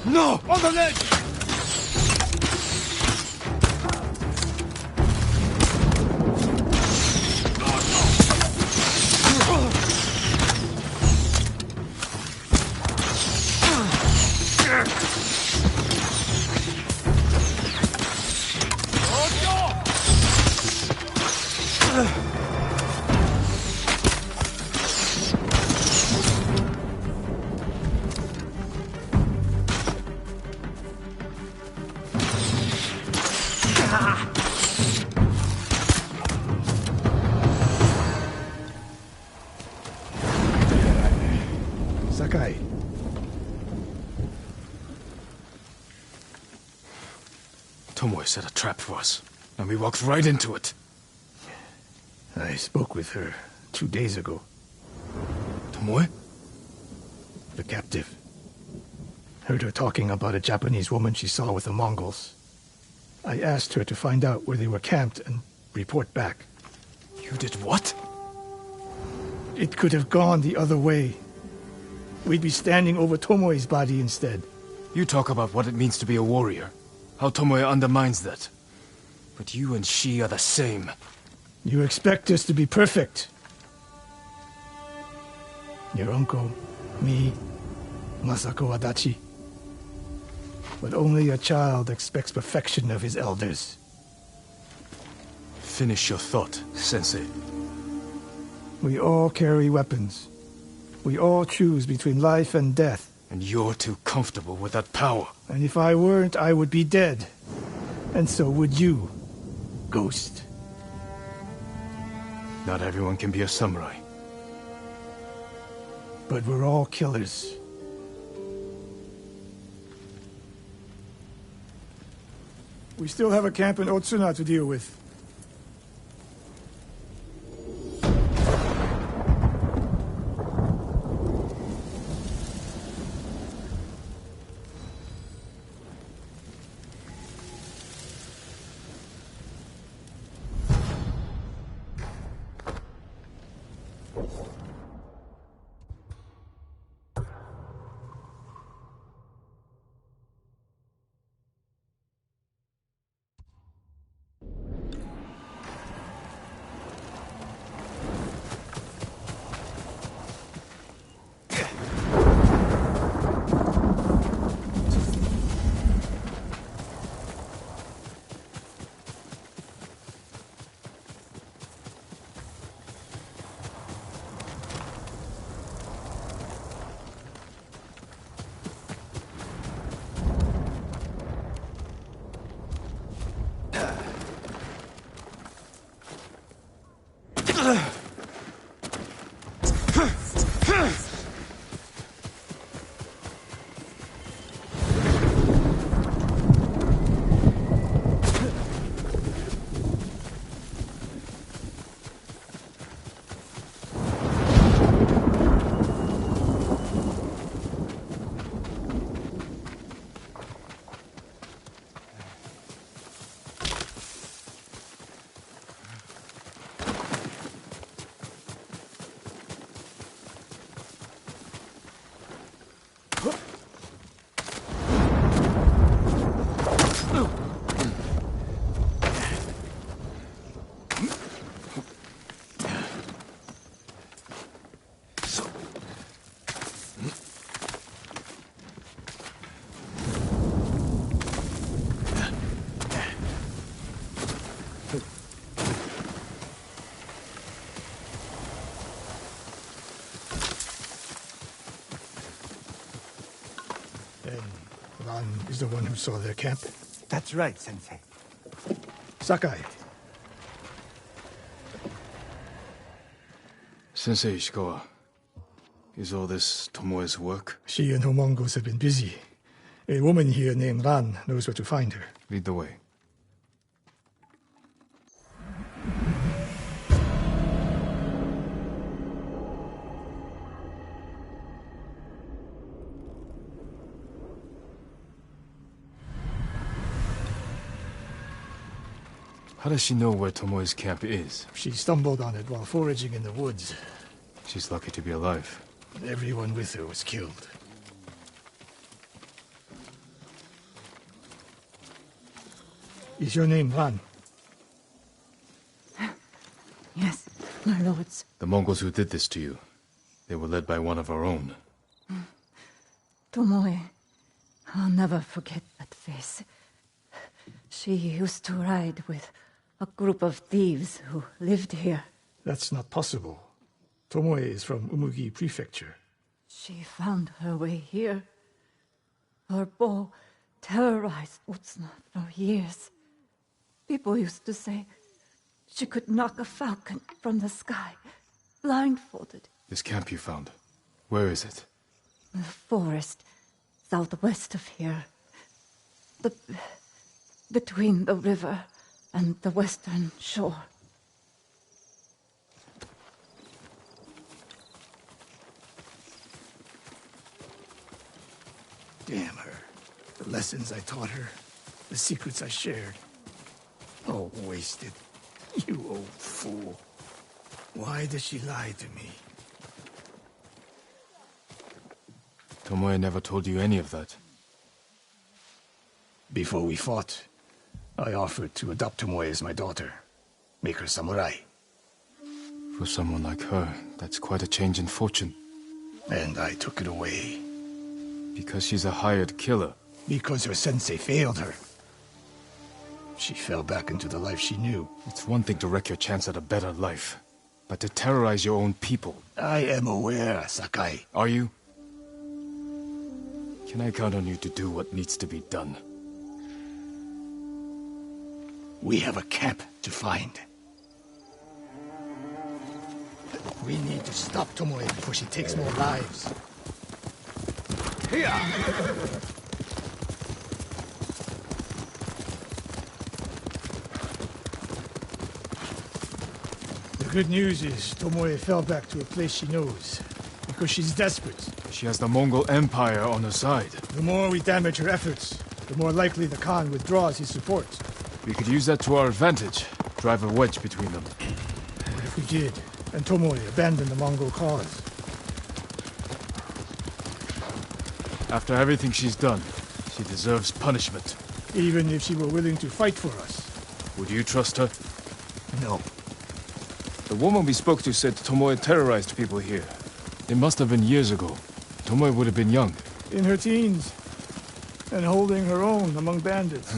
No! On the ledge! Sakai, Tomoe set a trap for us, and we walked right into it. I spoke with her 2 days ago. Tomoe? The captive. Heard her talking about a Japanese woman she saw with the Mongols. I asked her to find out where they were camped and report back. You did what? It could have gone the other way. We'd be standing over Tomoe's body instead. You talk about what it means to be a warrior. How Tomoe undermines that. But you and she are the same. You expect us to be perfect. Your uncle, me, Masako Adachi. But only a child expects perfection of his elders. Finish your thought, Sensei. We all carry weapons. We all choose between life and death. And you're too comfortable with that power. And if I weren't, I would be dead. And so would you, Ghost. Not everyone can be a samurai. But we're all killers. We still have a camp in Otsuna to deal with. is the one who saw their camp. That's right, Sensei. Sakai. Sensei Ishikawa, is all this Tomoe's work? She and her Mongols have been busy. A woman here named Ran knows where to find her. Lead the way. How does she know where Tomoe's camp is? She stumbled on it while foraging in the woods. She's lucky to be alive. Everyone with her was killed. Is your name Ran? Yes, my lords. The Mongols who did this to you, they were led by one of our own. Tomoe. I'll never forget that face. She used to ride with a group of thieves who lived here. That's not possible. Tomoe is from Umugi Prefecture. She found her way here. Her bow terrorized Utsuna for years. People used to say she could knock a falcon from the sky, blindfolded. This camp you found, where is it? The forest southwest of here. Between the river and the western shore. Damn her. The lessons I taught her, the secrets I shared. All wasted. You old fool. Why did she lie to me? Tomoe never told you any of that. Before we fought, I offered to adopt Tomoe as my daughter. Make her samurai. For someone like her, that's quite a change in fortune. And I took it away. Because she's a hired killer. Because her sensei failed her. She fell back into the life she knew. It's one thing to wreck your chance at a better life, but to terrorize your own people. I am aware, Sakai. Are you? Can I count on you to do what needs to be done? We have a camp to find. We need to stop Tomoe before she takes more lives. Here! The good news is Tomoe fell back to a place she knows. Because she's desperate. She has the Mongol Empire on her side. The more we damage her efforts, the more likely the Khan withdraws his support. We could use that to our advantage. Drive a wedge between them. What if we did, and Tomoe abandoned the Mongol cause? After everything she's done, she deserves punishment. Even if she were willing to fight for us. Would you trust her? No. The woman we spoke to said Tomoe terrorized people here. It must have been years ago. Tomoe would have been young. In her teens. And holding her own among bandits.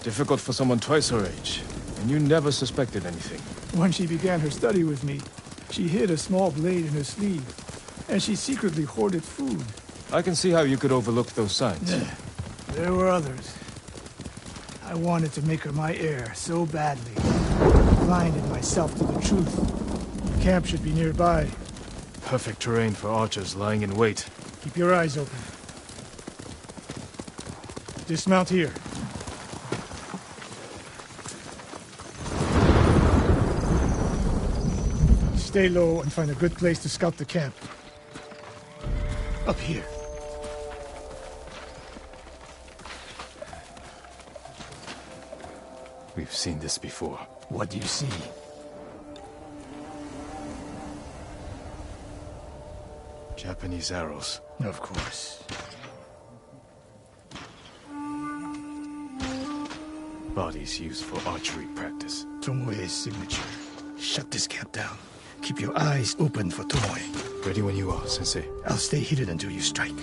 Difficult for someone twice her age. And you never suspected anything. When she began her study with me, she hid a small blade in her sleeve. And she secretly hoarded food. I can see how you could overlook those signs. There were others. I wanted to make her my heir so badly. Blinded myself to the truth. The camp should be nearby. Perfect terrain for archers lying in wait. Keep your eyes open. Dismount here. Stay low and find a good place to scout the camp. Up here. We've seen this before. What do you see? Japanese arrows. Of course. Bodies used for archery practice. Tomoe's signature. Shut this camp down. Keep your eyes open for Tomoe. Ready when you are, Sensei. I'll stay hidden until you strike.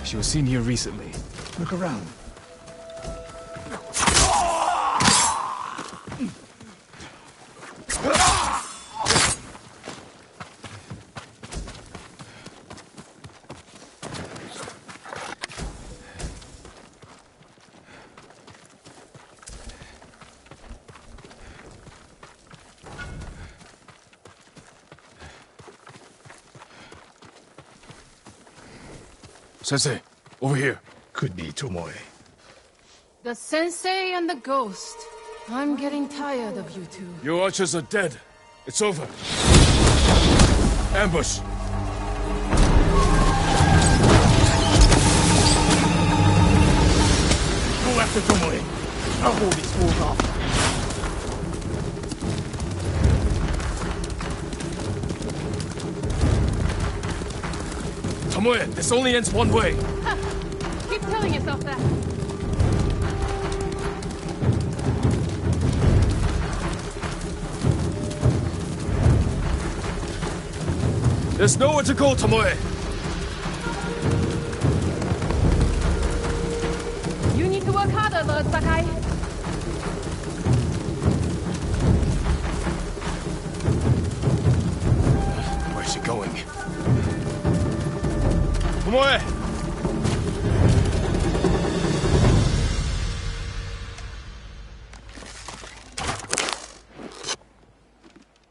She was seen here recently. Look around. Sensei, over here. Could be Tomoe. The sensei and the ghost. I'm getting tired of you two. Your archers are dead. It's over. Ambush. Go after Tomoe. I'll hold these fools off. Tomoe, this only ends one way. Ha! Keep telling yourself that. There's nowhere to go, Tomoe. You need to work harder, Lord Sakai. Where's she going? Tomoe!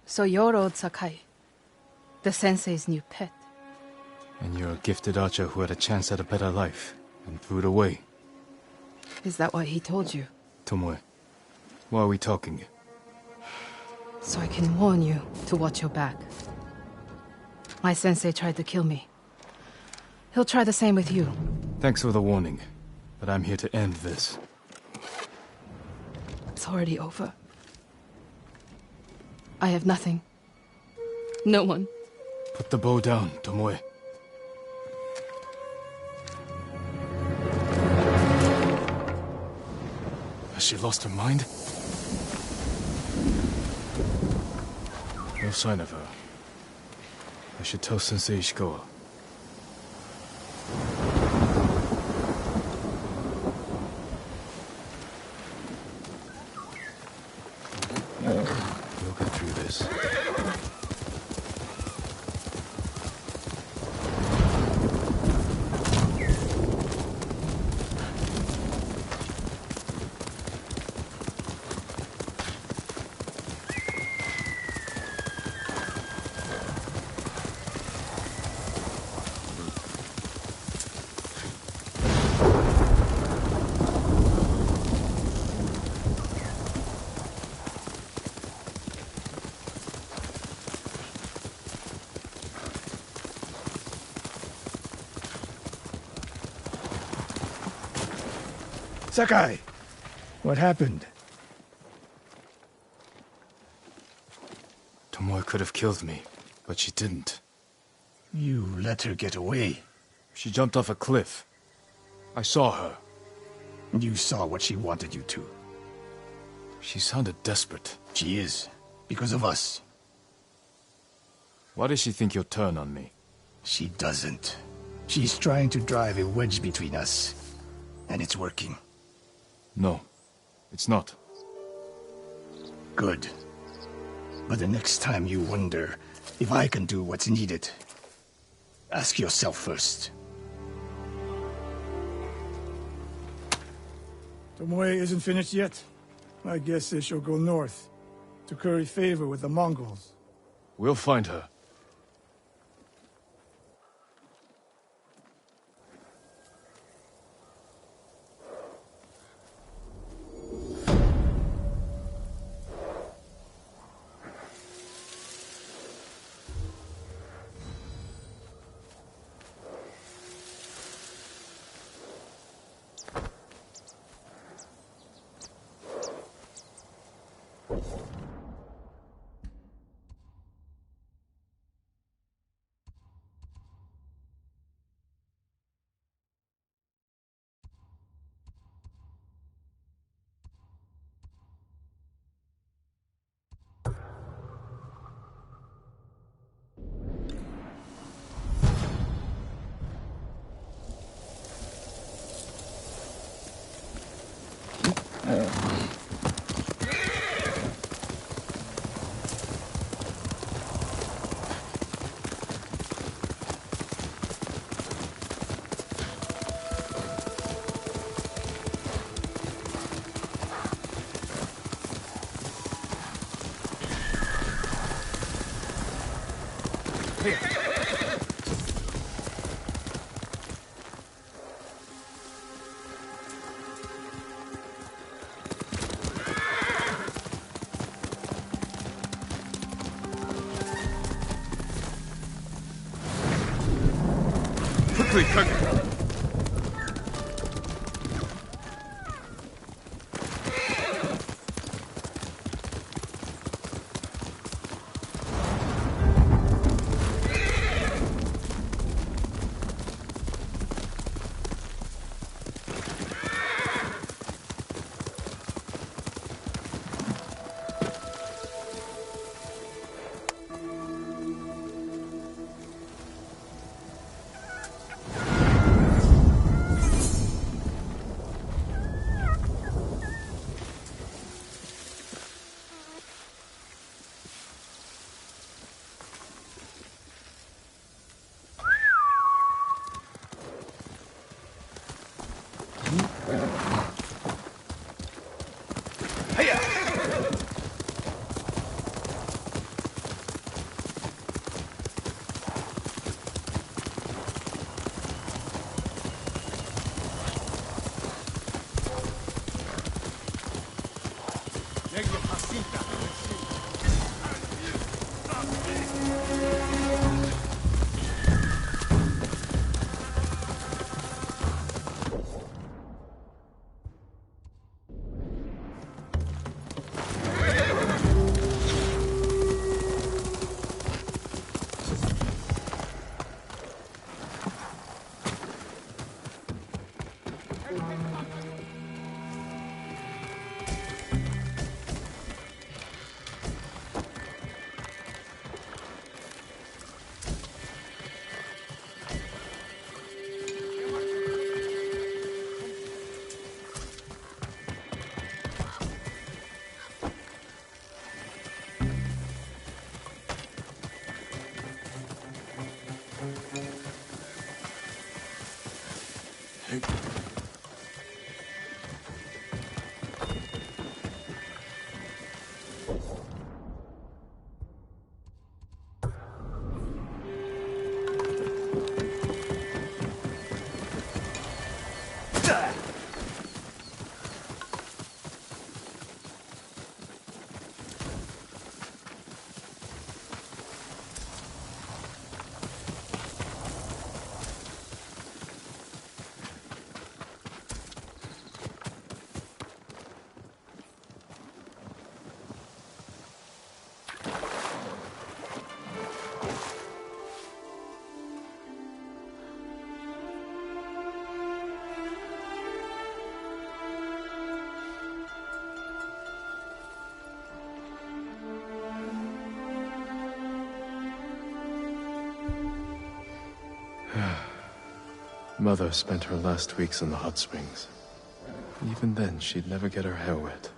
So you're Lord Sakai, the sensei's new pet. And you're a gifted archer who had a chance at a better life and threw it away. Is that what he told you? Tomoe, why are we talking? So I can warn you to watch your back. My sensei tried to kill me. He'll try the same with you. Thanks for the warning, but I'm here to end this. It's already over. I have nothing. No one. Put the bow down, Tomoe. Has she lost her mind? No sign of her. I should tell Sensei Ishikawa. We'll get through this. Sakai, what happened? Tomoe could have killed me, but she didn't. You let her get away. She jumped off a cliff. I saw her. You saw what she wanted you to. She sounded desperate. She is, because of us. Why does she think you'll turn on me? She doesn't. She's trying to drive a wedge between us. And it's working. No, it's not. Good. But the next time you wonder if I can do what's needed, ask yourself first. Tomoe isn't finished yet. My guess is she'll go north to curry favor with the Mongols. We'll find her. Quickly, Kage! Mother spent her last weeks in the hot springs. Even then, she'd never get her hair wet.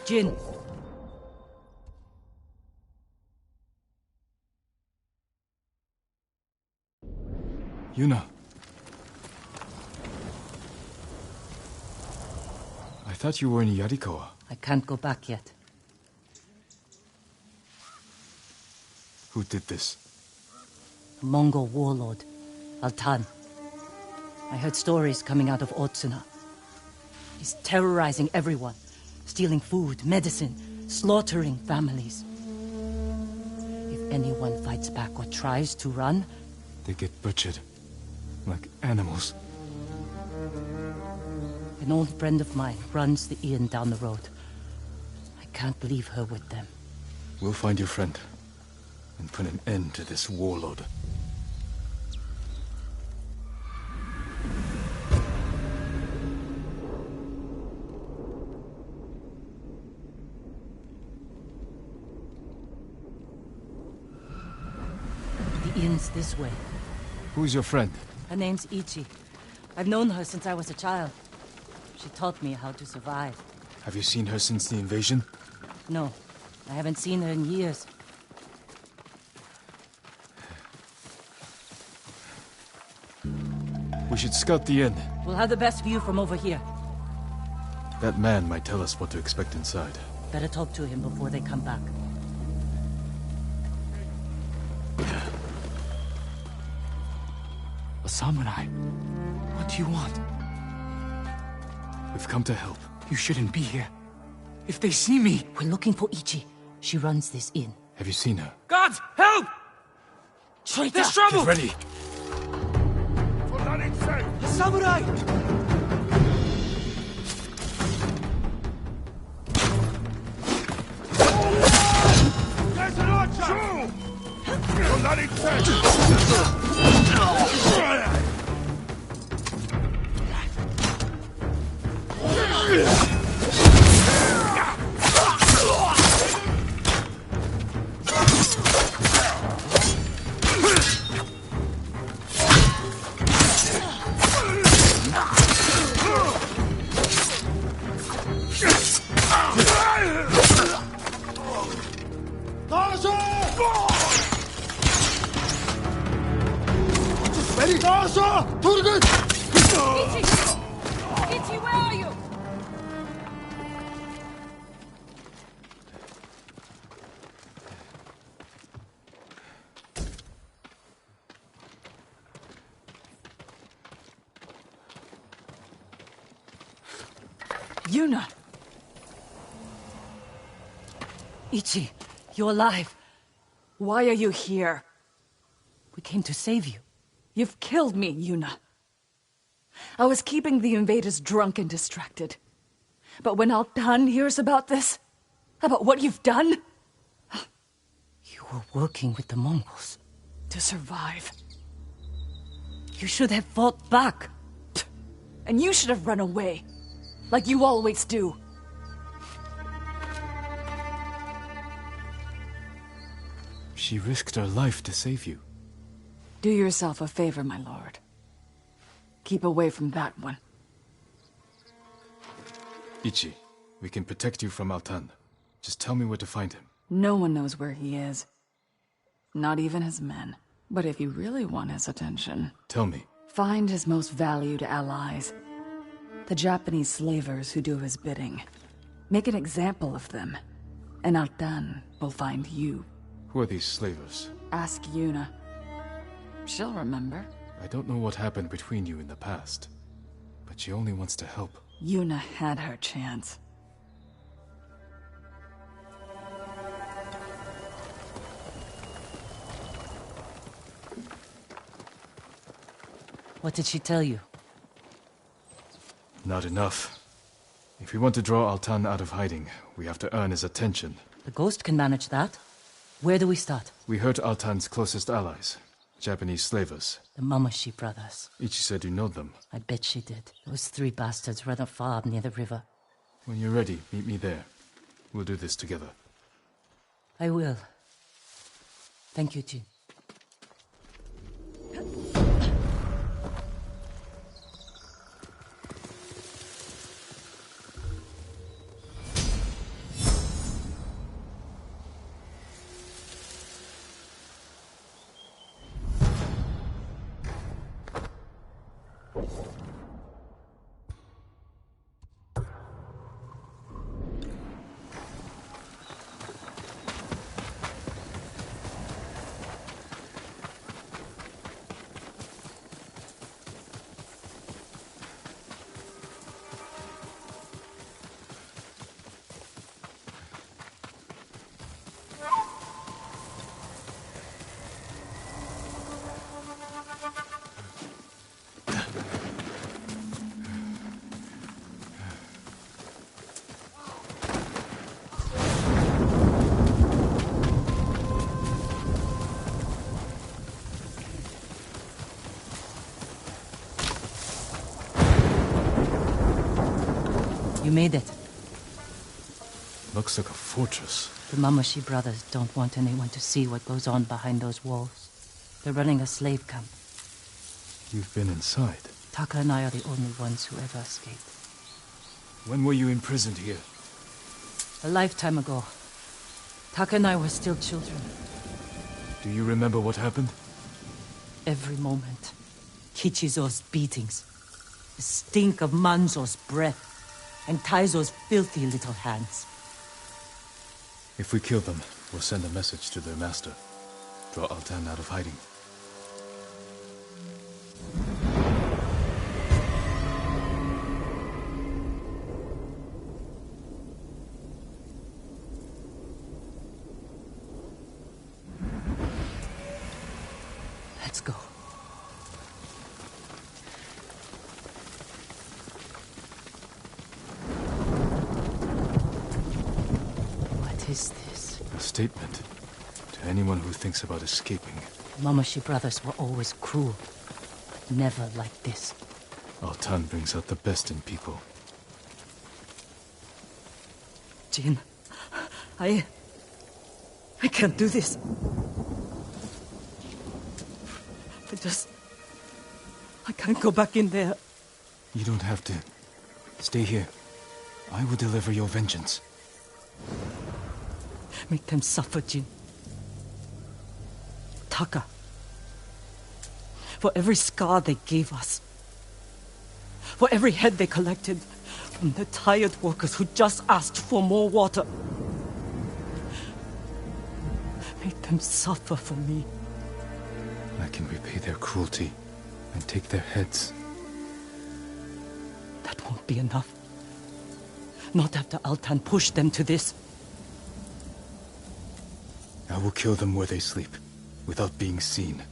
Jin. Yuna. I thought you were in Yarikawa. I can't go back yet. Who did this? A Mongol warlord, Altan. I heard stories coming out of Otsuna. He's terrorizing everyone, stealing food, medicine, slaughtering families. If anyone fights back or tries to run, they get butchered. Like animals. An old friend of mine runs the inn down the road. I can't leave her with them. We'll find your friend and put an end to this warlord. The inn's this way. Who's your friend? Her name's Ichi. I've known her since I was a child. She taught me how to survive. Have you seen her since the invasion? No, I haven't seen her in years. We should scout the inn. We'll have the best view from over here. That man might tell us what to expect inside. Better talk to him before they come back. A samurai. What do you want? We've come to help. You shouldn't be here. If they see me... We're looking for Ichi. She runs this inn. Have you seen her? Gods, help! Traitor! There's trouble! Get ready! A samurai! There's an archer! Soldati Ichi, where are you? Yuna! Ichi, you're alive. Why are you here? We came to save you. You've killed me, Yuna. I was keeping the invaders drunk and distracted. But when Altan hears about this, about what you've done... You were working with the Mongols. To survive. You should have fought back. And you should have run away. Like you always do. She risked her life to save you. Do yourself a favor, my lord. Keep away from that one. Ichi, we can protect you from Altan. Just tell me where to find him. No one knows where he is. Not even his men. But if you really want his attention... Tell me. Find his most valued allies. The Japanese slavers who do his bidding. Make an example of them. And Altan will find you. Who are these slavers? Ask Yuna. She'll remember. I don't know what happened between you in the past. But she only wants to help. Yuna had her chance. What did she tell you? Not enough. If we want to draw Altan out of hiding, we have to earn his attention. The ghost can manage that. Where do we start? We hurt Altan's closest allies, Japanese slavers. The Mamashi brothers. Ichi said you know them. I bet she did. Those three bastards run a farm near the river. When you're ready, meet me there. We'll do this together. I will. Thank you, Jin. You made it. Looks like a fortress. The Mamashi brothers don't want anyone to see what goes on behind those walls. They're running a slave camp. You've been inside. Taka and I are the only ones who ever escaped. When were you imprisoned here? A lifetime ago. Taka and I were still children. Do you remember what happened? Every moment. Kichizo's beatings. The stink of Manzo's breath. And Taizo's filthy little hands. If we kill them, we'll send a message to their master. Draw Altan out of hiding. Let's go. What is this? A statement to anyone who thinks about escaping. Mamashi brothers were always cruel. Never like this. Altan brings out the best in people. Jin, I can't do this. I can't go back in there. You don't have to. Stay here. I will deliver your vengeance. Make them suffer, Jin. Taka. For every scar they gave us. For every head they collected from the tired workers who just asked for more water. Make them suffer for me. I can repay their cruelty and take their heads. That won't be enough. Not after Altan pushed them to this. I will kill them where they sleep, without being seen.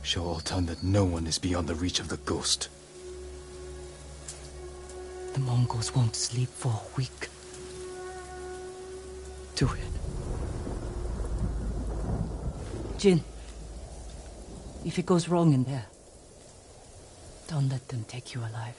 Show Altan that no one is beyond the reach of the ghost. The Mongols won't sleep for a week. Do it. Jin, if it goes wrong in there, don't let them take you alive.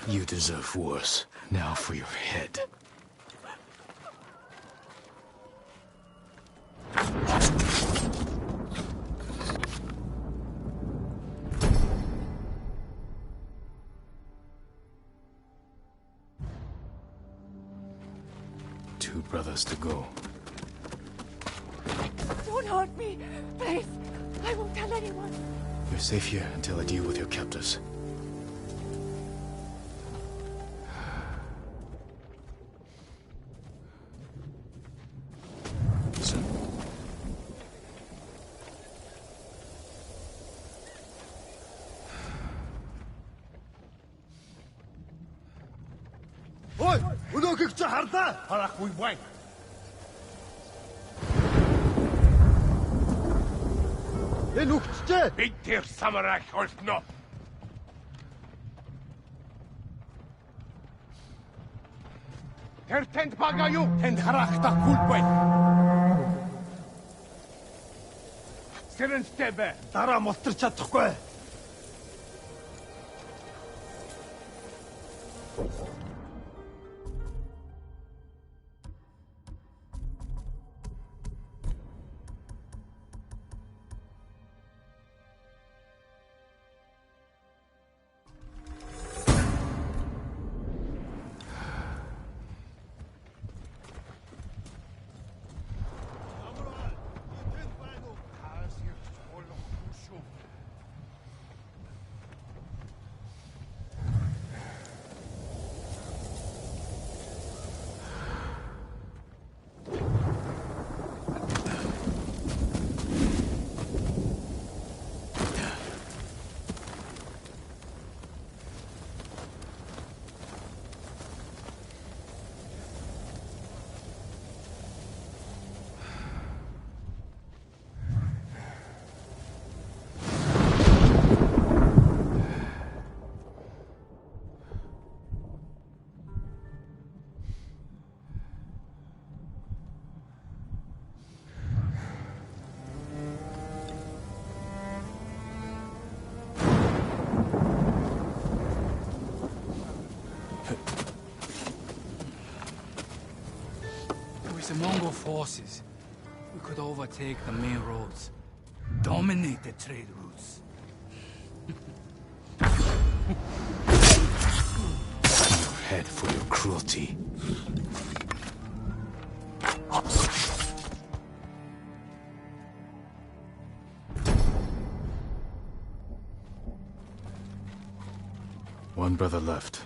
You deserve worse. Now for your head. Two brothers to go. Don't hurt me, please. I won't tell anyone. You're safe here until I deal with your captors. Ой, өнөөхийг чи харлаа. Харахгүй бай. Энэ үхчихээ. Бид тэр самараа холтно. Тэр тэнд бага юу? Тэнд харахтаа хүлбай. Сэрэнстэй бай. Дараа мултарч чадахгүй. With the Mongol forces, we could overtake the main roads, dominate the trade routes. Your head for your cruelty. One brother left.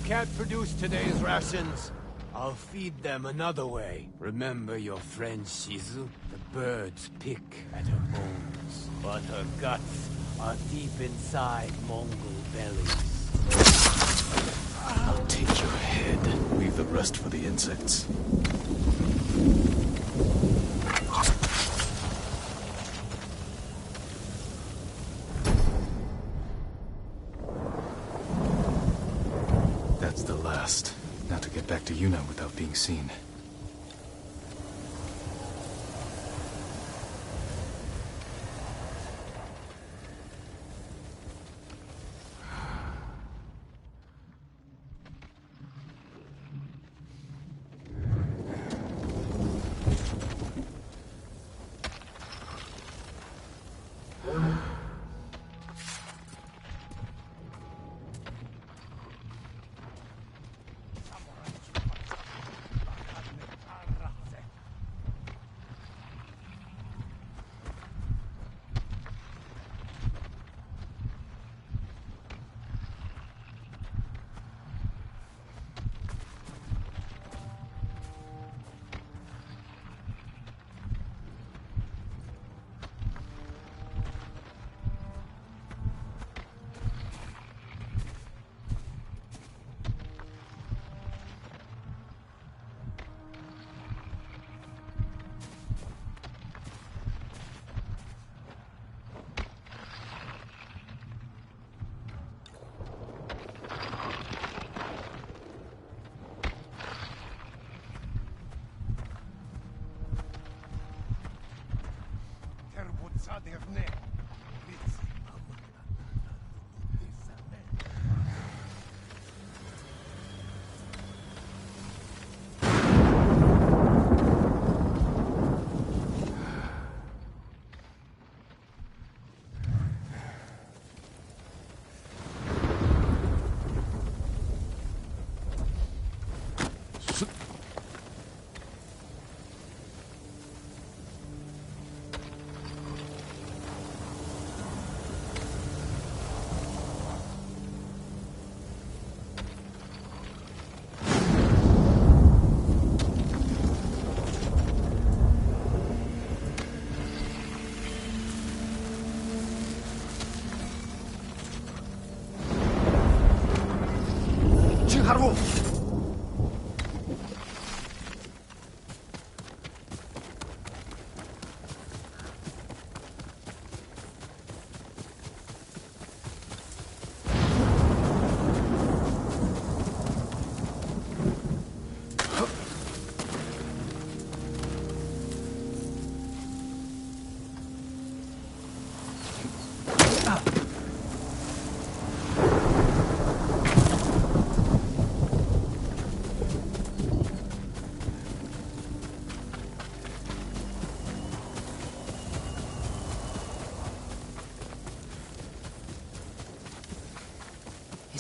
Can't produce today's rations, I'll feed them another way. Remember your friend Shizu? The birds pick at her bones, but her guts are deep inside Mongol bellies. I'll take your head. Leave the rest for the insects. That's the last. Now to get back to Yuna without being seen.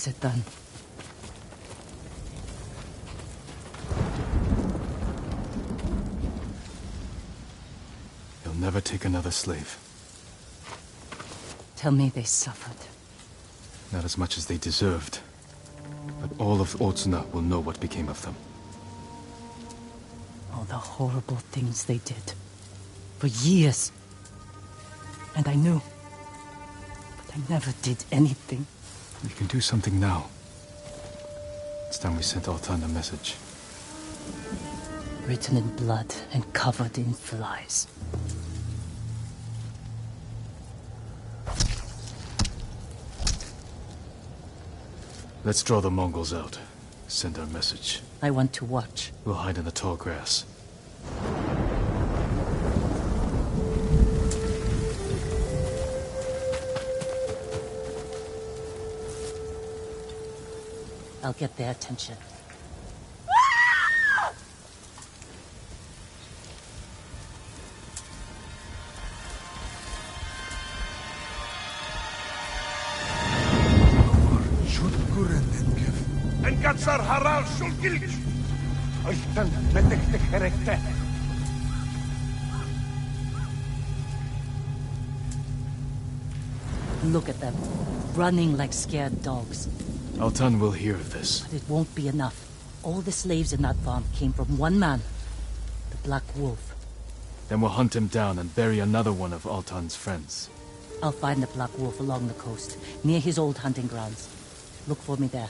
Is it done? He'll never take another slave. Tell me they suffered. Not as much as they deserved. But all of Otsuna will know what became of them. All the horrible things they did. For years. And I knew. But I never did anything. We can do something now. It's time we sent Altan a message. Written in blood and covered in flies. Let's draw the Mongols out. Send our message. I want to watch. We'll hide in the tall grass. I'll get their attention. Enkatsar haral shulkilich. Oistan metektek herekte. Look at them, running like scared dogs. Altan will hear of this. But it won't be enough. All the slaves in that farm came from one man, the Black Wolf. Then we'll hunt him down and bury another one of Altan's friends. I'll find the Black Wolf along the coast, near his old hunting grounds. Look for me there.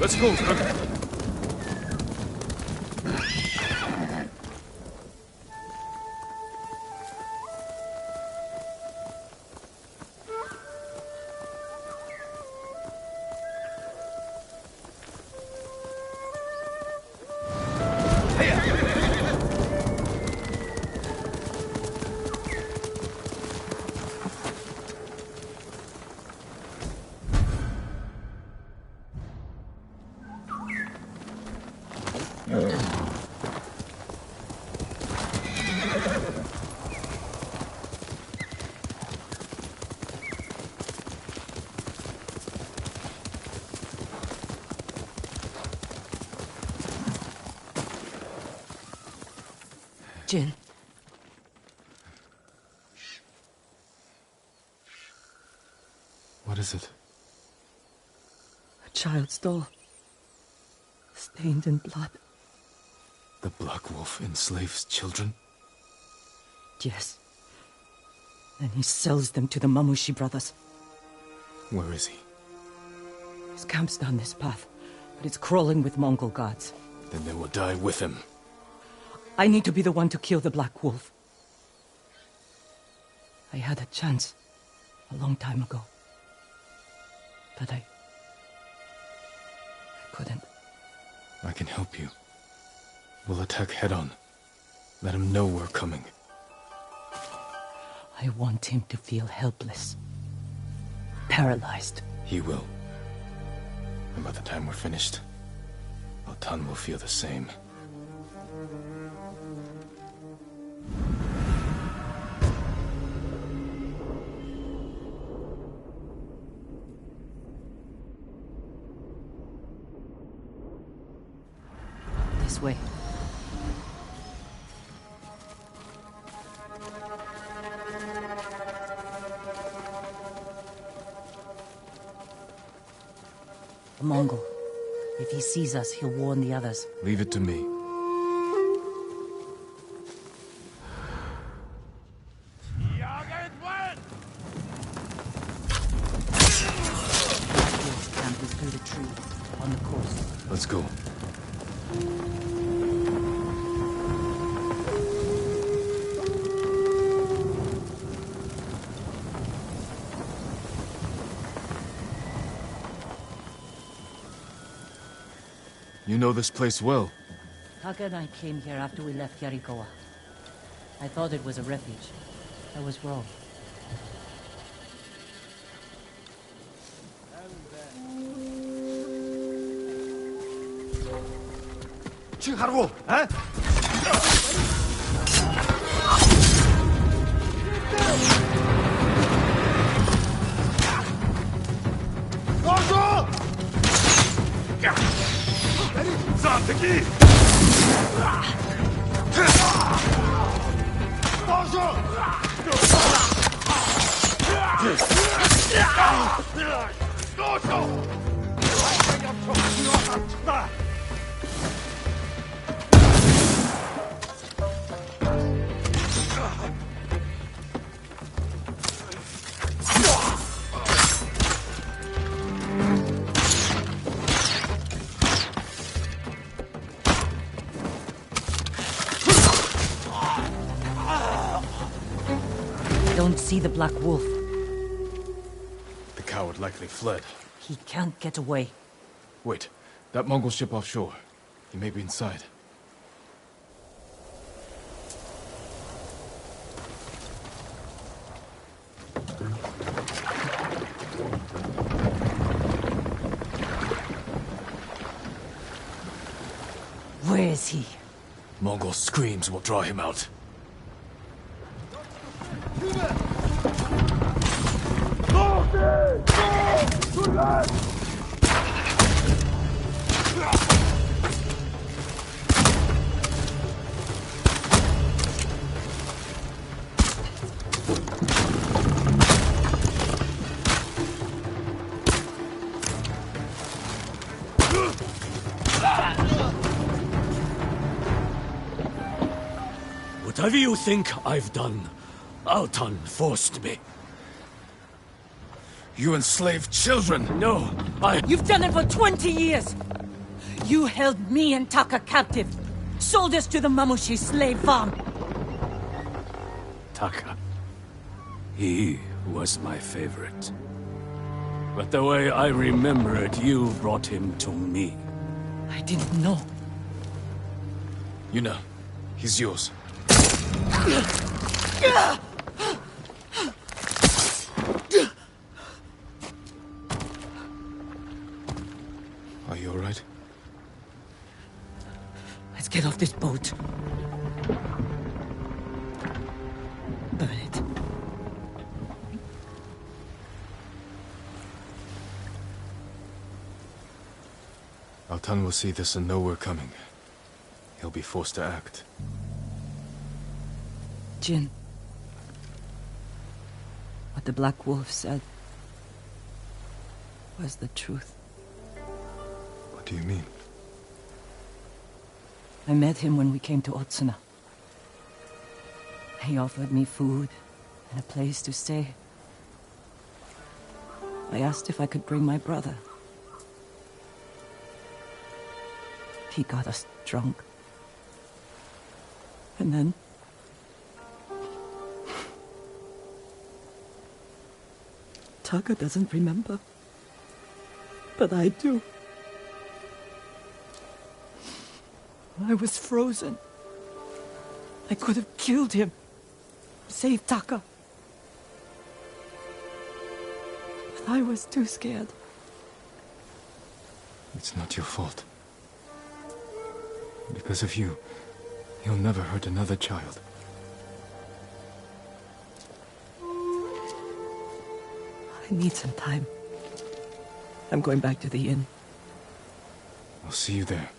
Let's go, Cook. Jin. What is it? A child's doll. Stained in blood. The Black Wolf enslaves children? Yes. And he sells them to the Mamushi brothers. Where is he? His camp's down this path, but it's crawling with Mongol guards. Then they will die with him. I need to be the one to kill the Black Wolf. I had a chance a long time ago. But I couldn't. I can help you. We'll attack head-on. Let him know we're coming. I want him to feel helpless. Paralyzed. He will. And by the time we're finished, Altan will feel the same. This way. The Mongol. If he sees us, he'll warn the others. Leave it to me. Wolf's camp is through the tree, on the coast. Let's go. You know this place well. Taka and I came here after we left Yarikawa. I thought it was a refuge. I was wrong. 하라고, 에? Затаки! Don't see the Black Wolf. The coward likely fled. He can't get away. Wait, that Mongol ship offshore. He may be inside. Where is he? Mongol screams will draw him out. Whatever you think I've done, Altan forced me. You enslaved children! No, You've done it for 20 years! You held me and Taka captive. Sold us to the Mamushi slave farm. Taka. He was my favorite. But the way I remember it, you brought him to me. I didn't know. Yuna, he's yours. Are you all right? Let's get off this boat. Burn it. Altan will see this and know we're coming. He'll be forced to act. Jin. What the Black Wolf said was the truth. What do you mean? I met him when we came to Otsuna. He offered me food and a place to stay. I asked if I could bring my brother. He got us drunk. And then... Taka doesn't remember. But I do. I was frozen. I could have killed him. Saved Taka. But I was too scared. It's not your fault. Because of you, he'll never hurt another child. I need some time. I'm going back to the inn. I'll see you there.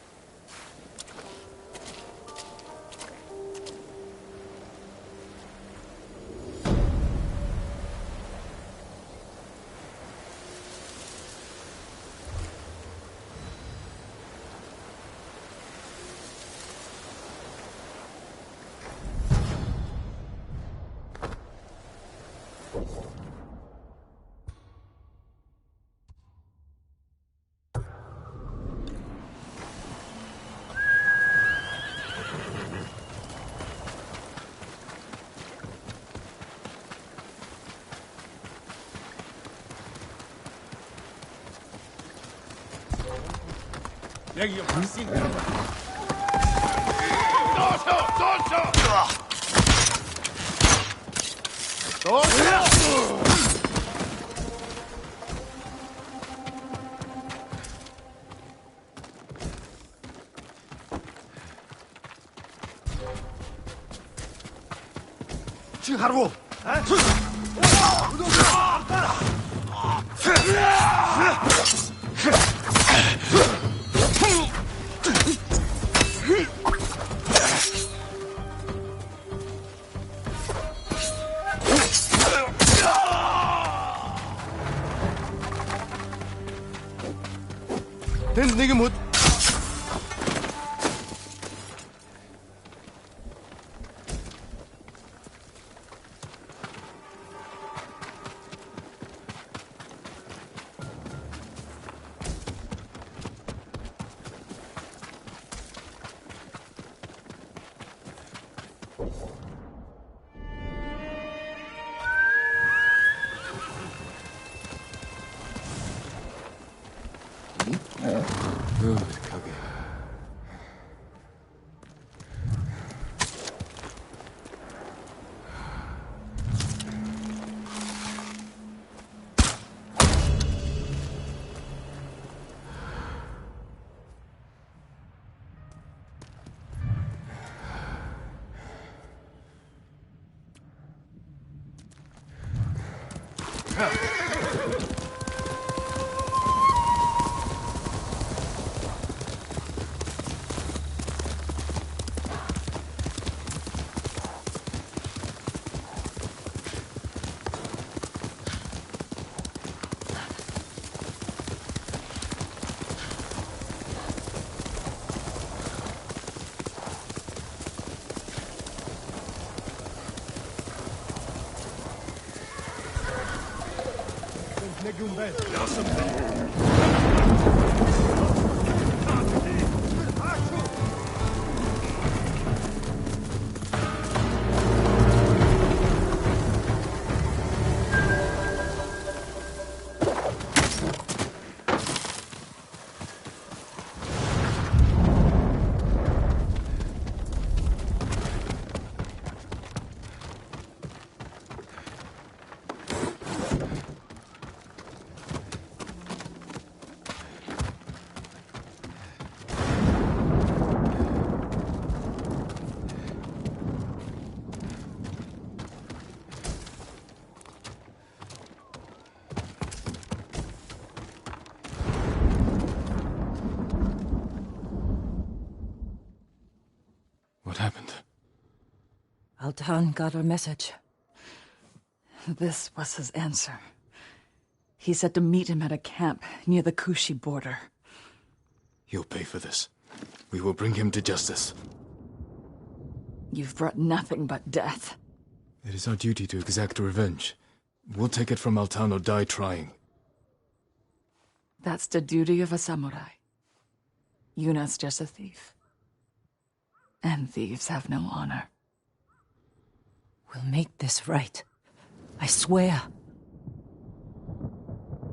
Good, Kage. What happened? Altan got our message. This was his answer. He said to meet him at a camp near the Kushi border. He'll pay for this. We will bring him to justice. You've brought nothing but death. It is our duty to exact revenge. We'll take it from Altan or die trying. That's the duty of a samurai. Yuna's just a thief. And thieves have no honor. We'll make this right. I swear.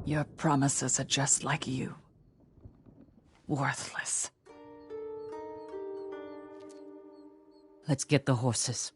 Your promises are just like you. Worthless. Let's get the horses.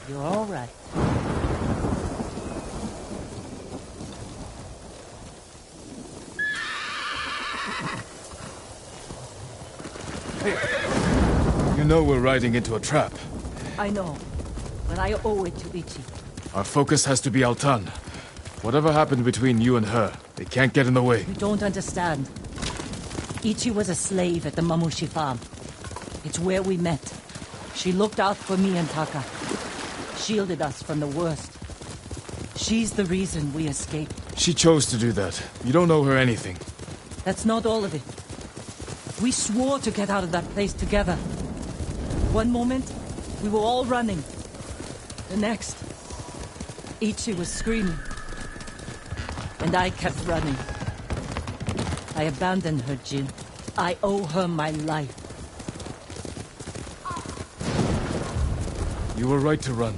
You're all right. You know we're riding into a trap. I know, but I owe it to Ichi. Our focus has to be Altan. Whatever happened between you and her, they can't get in the way. You don't understand. Ichi was a slave at the Mamushi farm. It's where we met. She looked out for me and Taka. Shielded us from the worst. She's the reason we escaped. She chose to do that. You don't owe her anything. That's not all of it. We swore to get out of that place together. One moment, we were all running. The next, Ichi was screaming. And I kept running. I abandoned her, Jin. I owe her my life. You were right to run.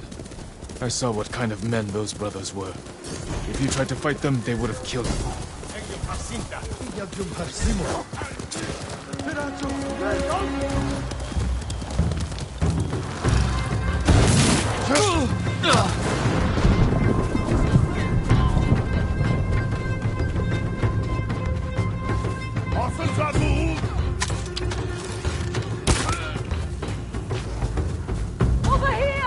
I saw what kind of men those brothers were. If you tried to fight them, they would have killed you. Over here!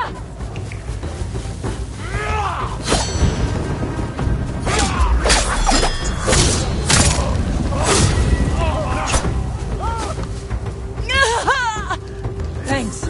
Thanks.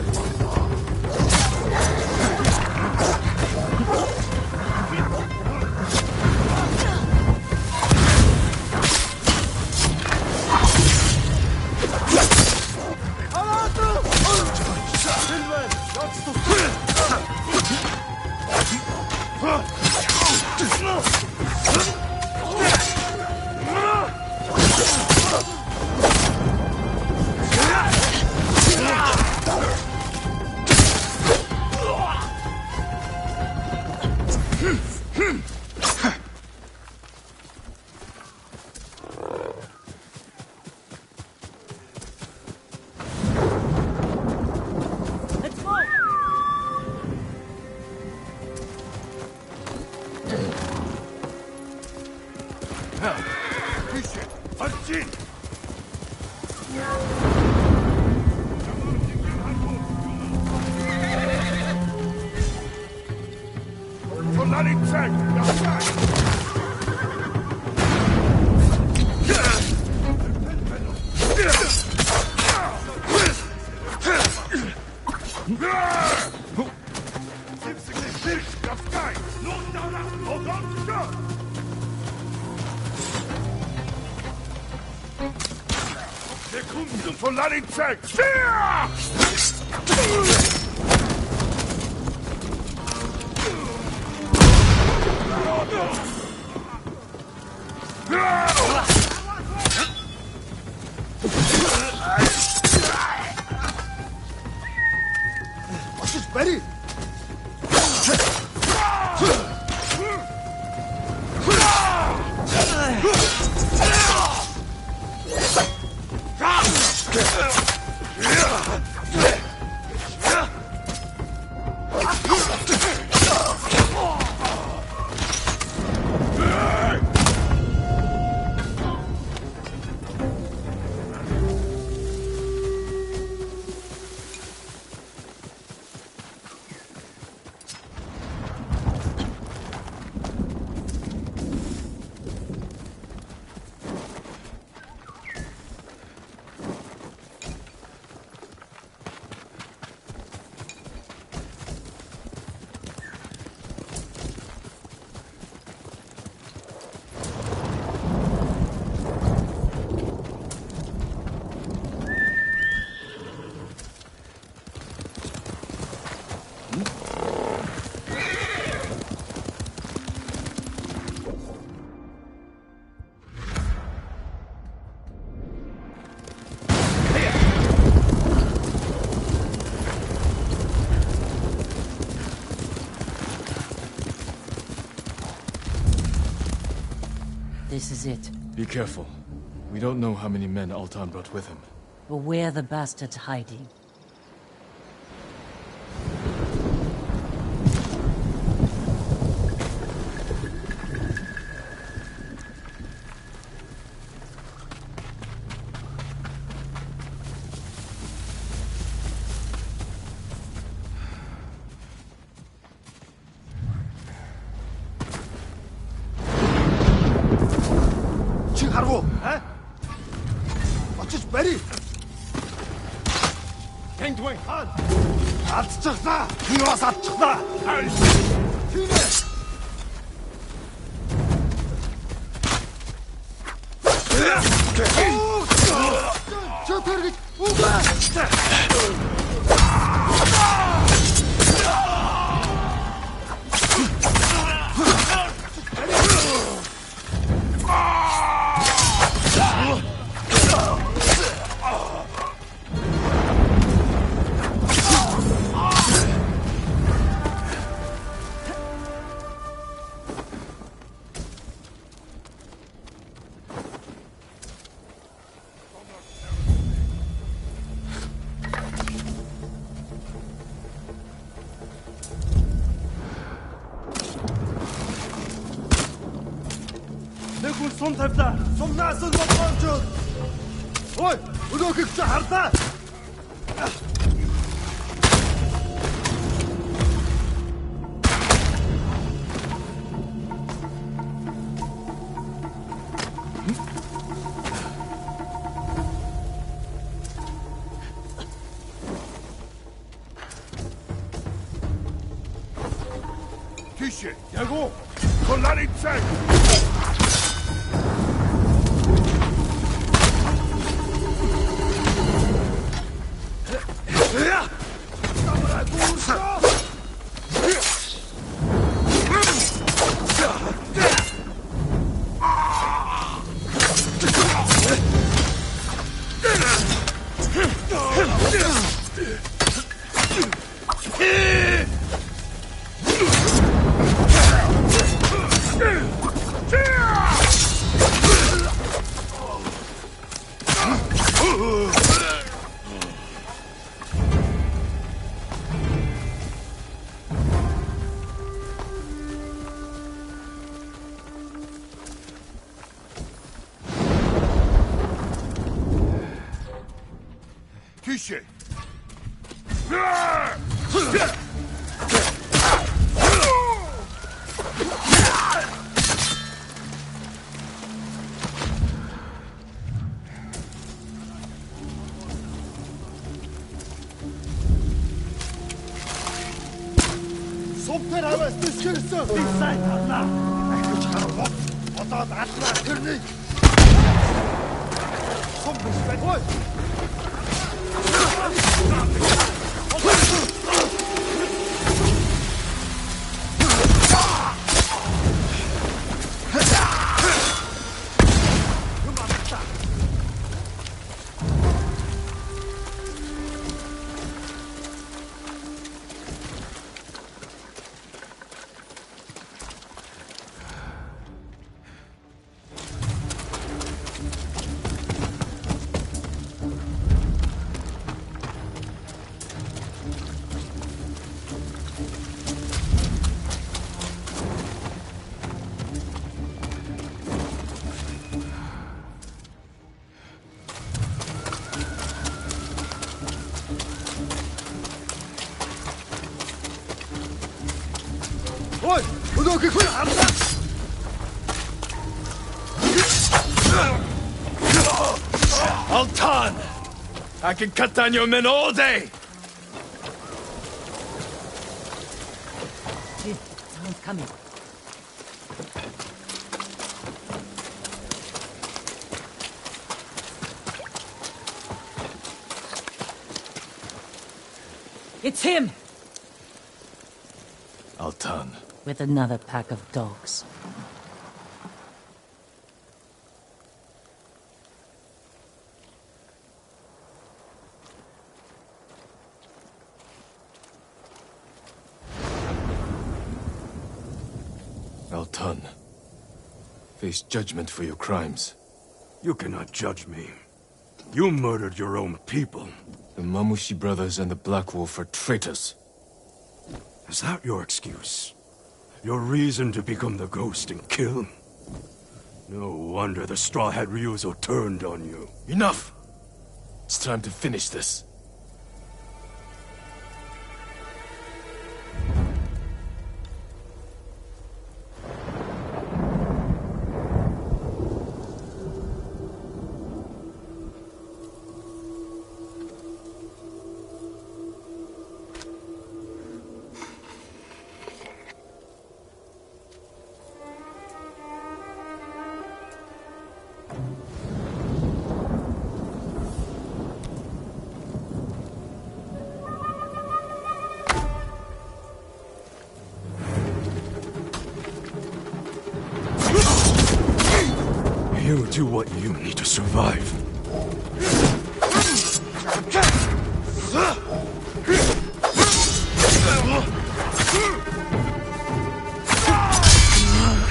This is it. Be careful. We don't know how many men Altan brought with him. Or where the bastard's hiding. 하라고, 에? 어찌 메리? 갱두행 한, 아트쳤다, 이와사 쳤다, 티네. 저 터르기 우가. 손 тавьта. Сум наасан бодгоомжууд. Ой, өнөөхийг чи хардаа. Тише, яго. Коллари цай. Тише! Сумтер аваас төсгөрсөн. Би сайн талаа. Ахиж харах. Одоо дадлаа тэрний. Сум биш бай. Ой. Ой, өнөөхийг хүн харлаа. Altan! I can cut down your men all day! Someone's coming. It's him! Altan. With another pack of dogs. Altan. face judgment for your crimes. You cannot judge me. You murdered your own people. The Mamushi brothers and the Black Wolf are traitors. Is that your excuse? Your reason to become the ghost and kill? No wonder the Straw Hat Ryuzo turned on you. Enough! It's time to finish this. You do what you need to survive.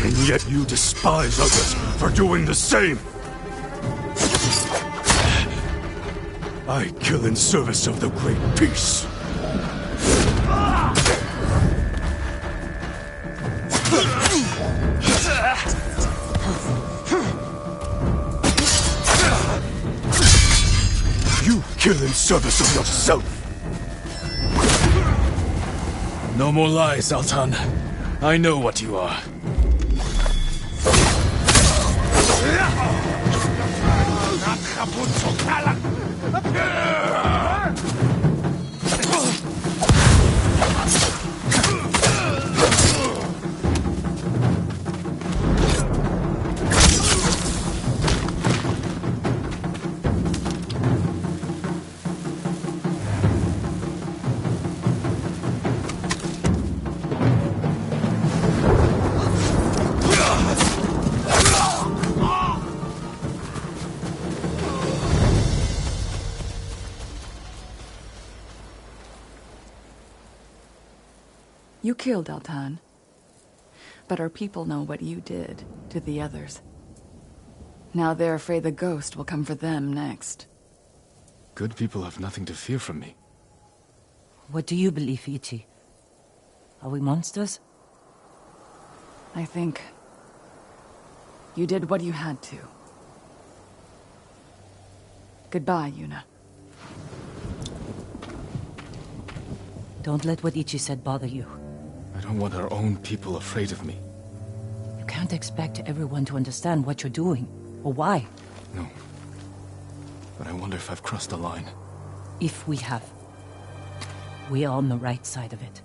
And yet you despise others for doing the same. I kill in service of the Great Peace. You kill in service of yourself. No more lies, Altan. I know what you are. You killed Altan. But our people know what you did to the others. Now they're afraid the ghost will come for them next. Good people have nothing to fear from me. What do you believe, Ichi? Are we monsters? I think you did what you had to. Goodbye, Yuna. Don't let what Ichi said bother you. I don't want our own people afraid of me. You can't expect everyone to understand what you're doing, or why. No. But I wonder if I've crossed the line. If we have. We're on the right side of it.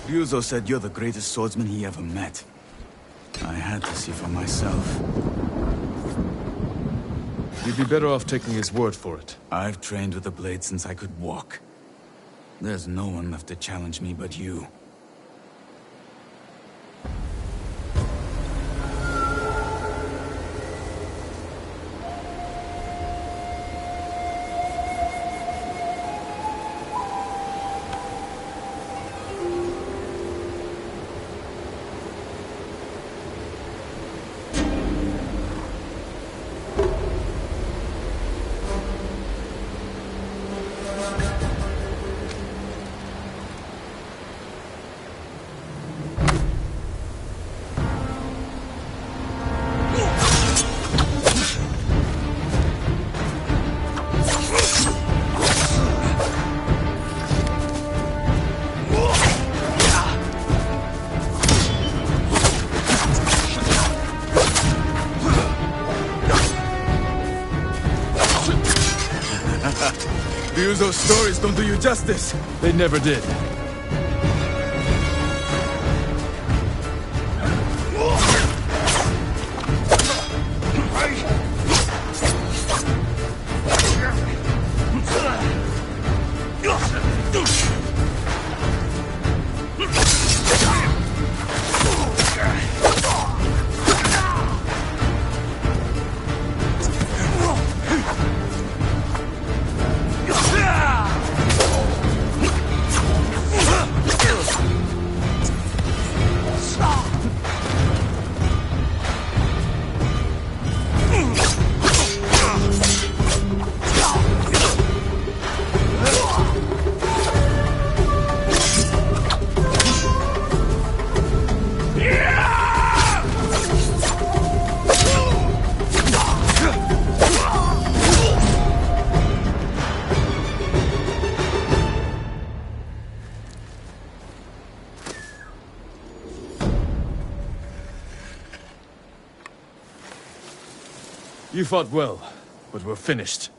Ryuzo said you're the greatest swordsman he ever met. I had to see for myself. You'd be better off taking his word for it. I've trained with the blade since I could walk. There's no one left to challenge me but you. Ryuzo's stories don't do you justice. They never did. You fought well, but we're finished.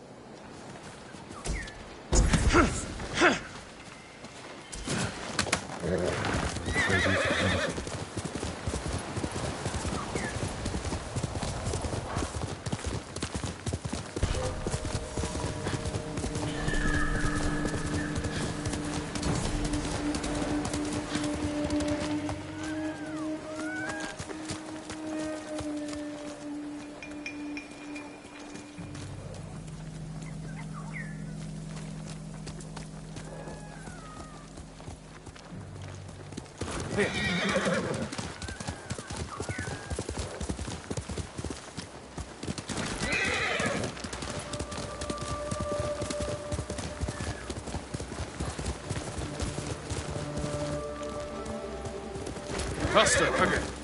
Faster, Kage.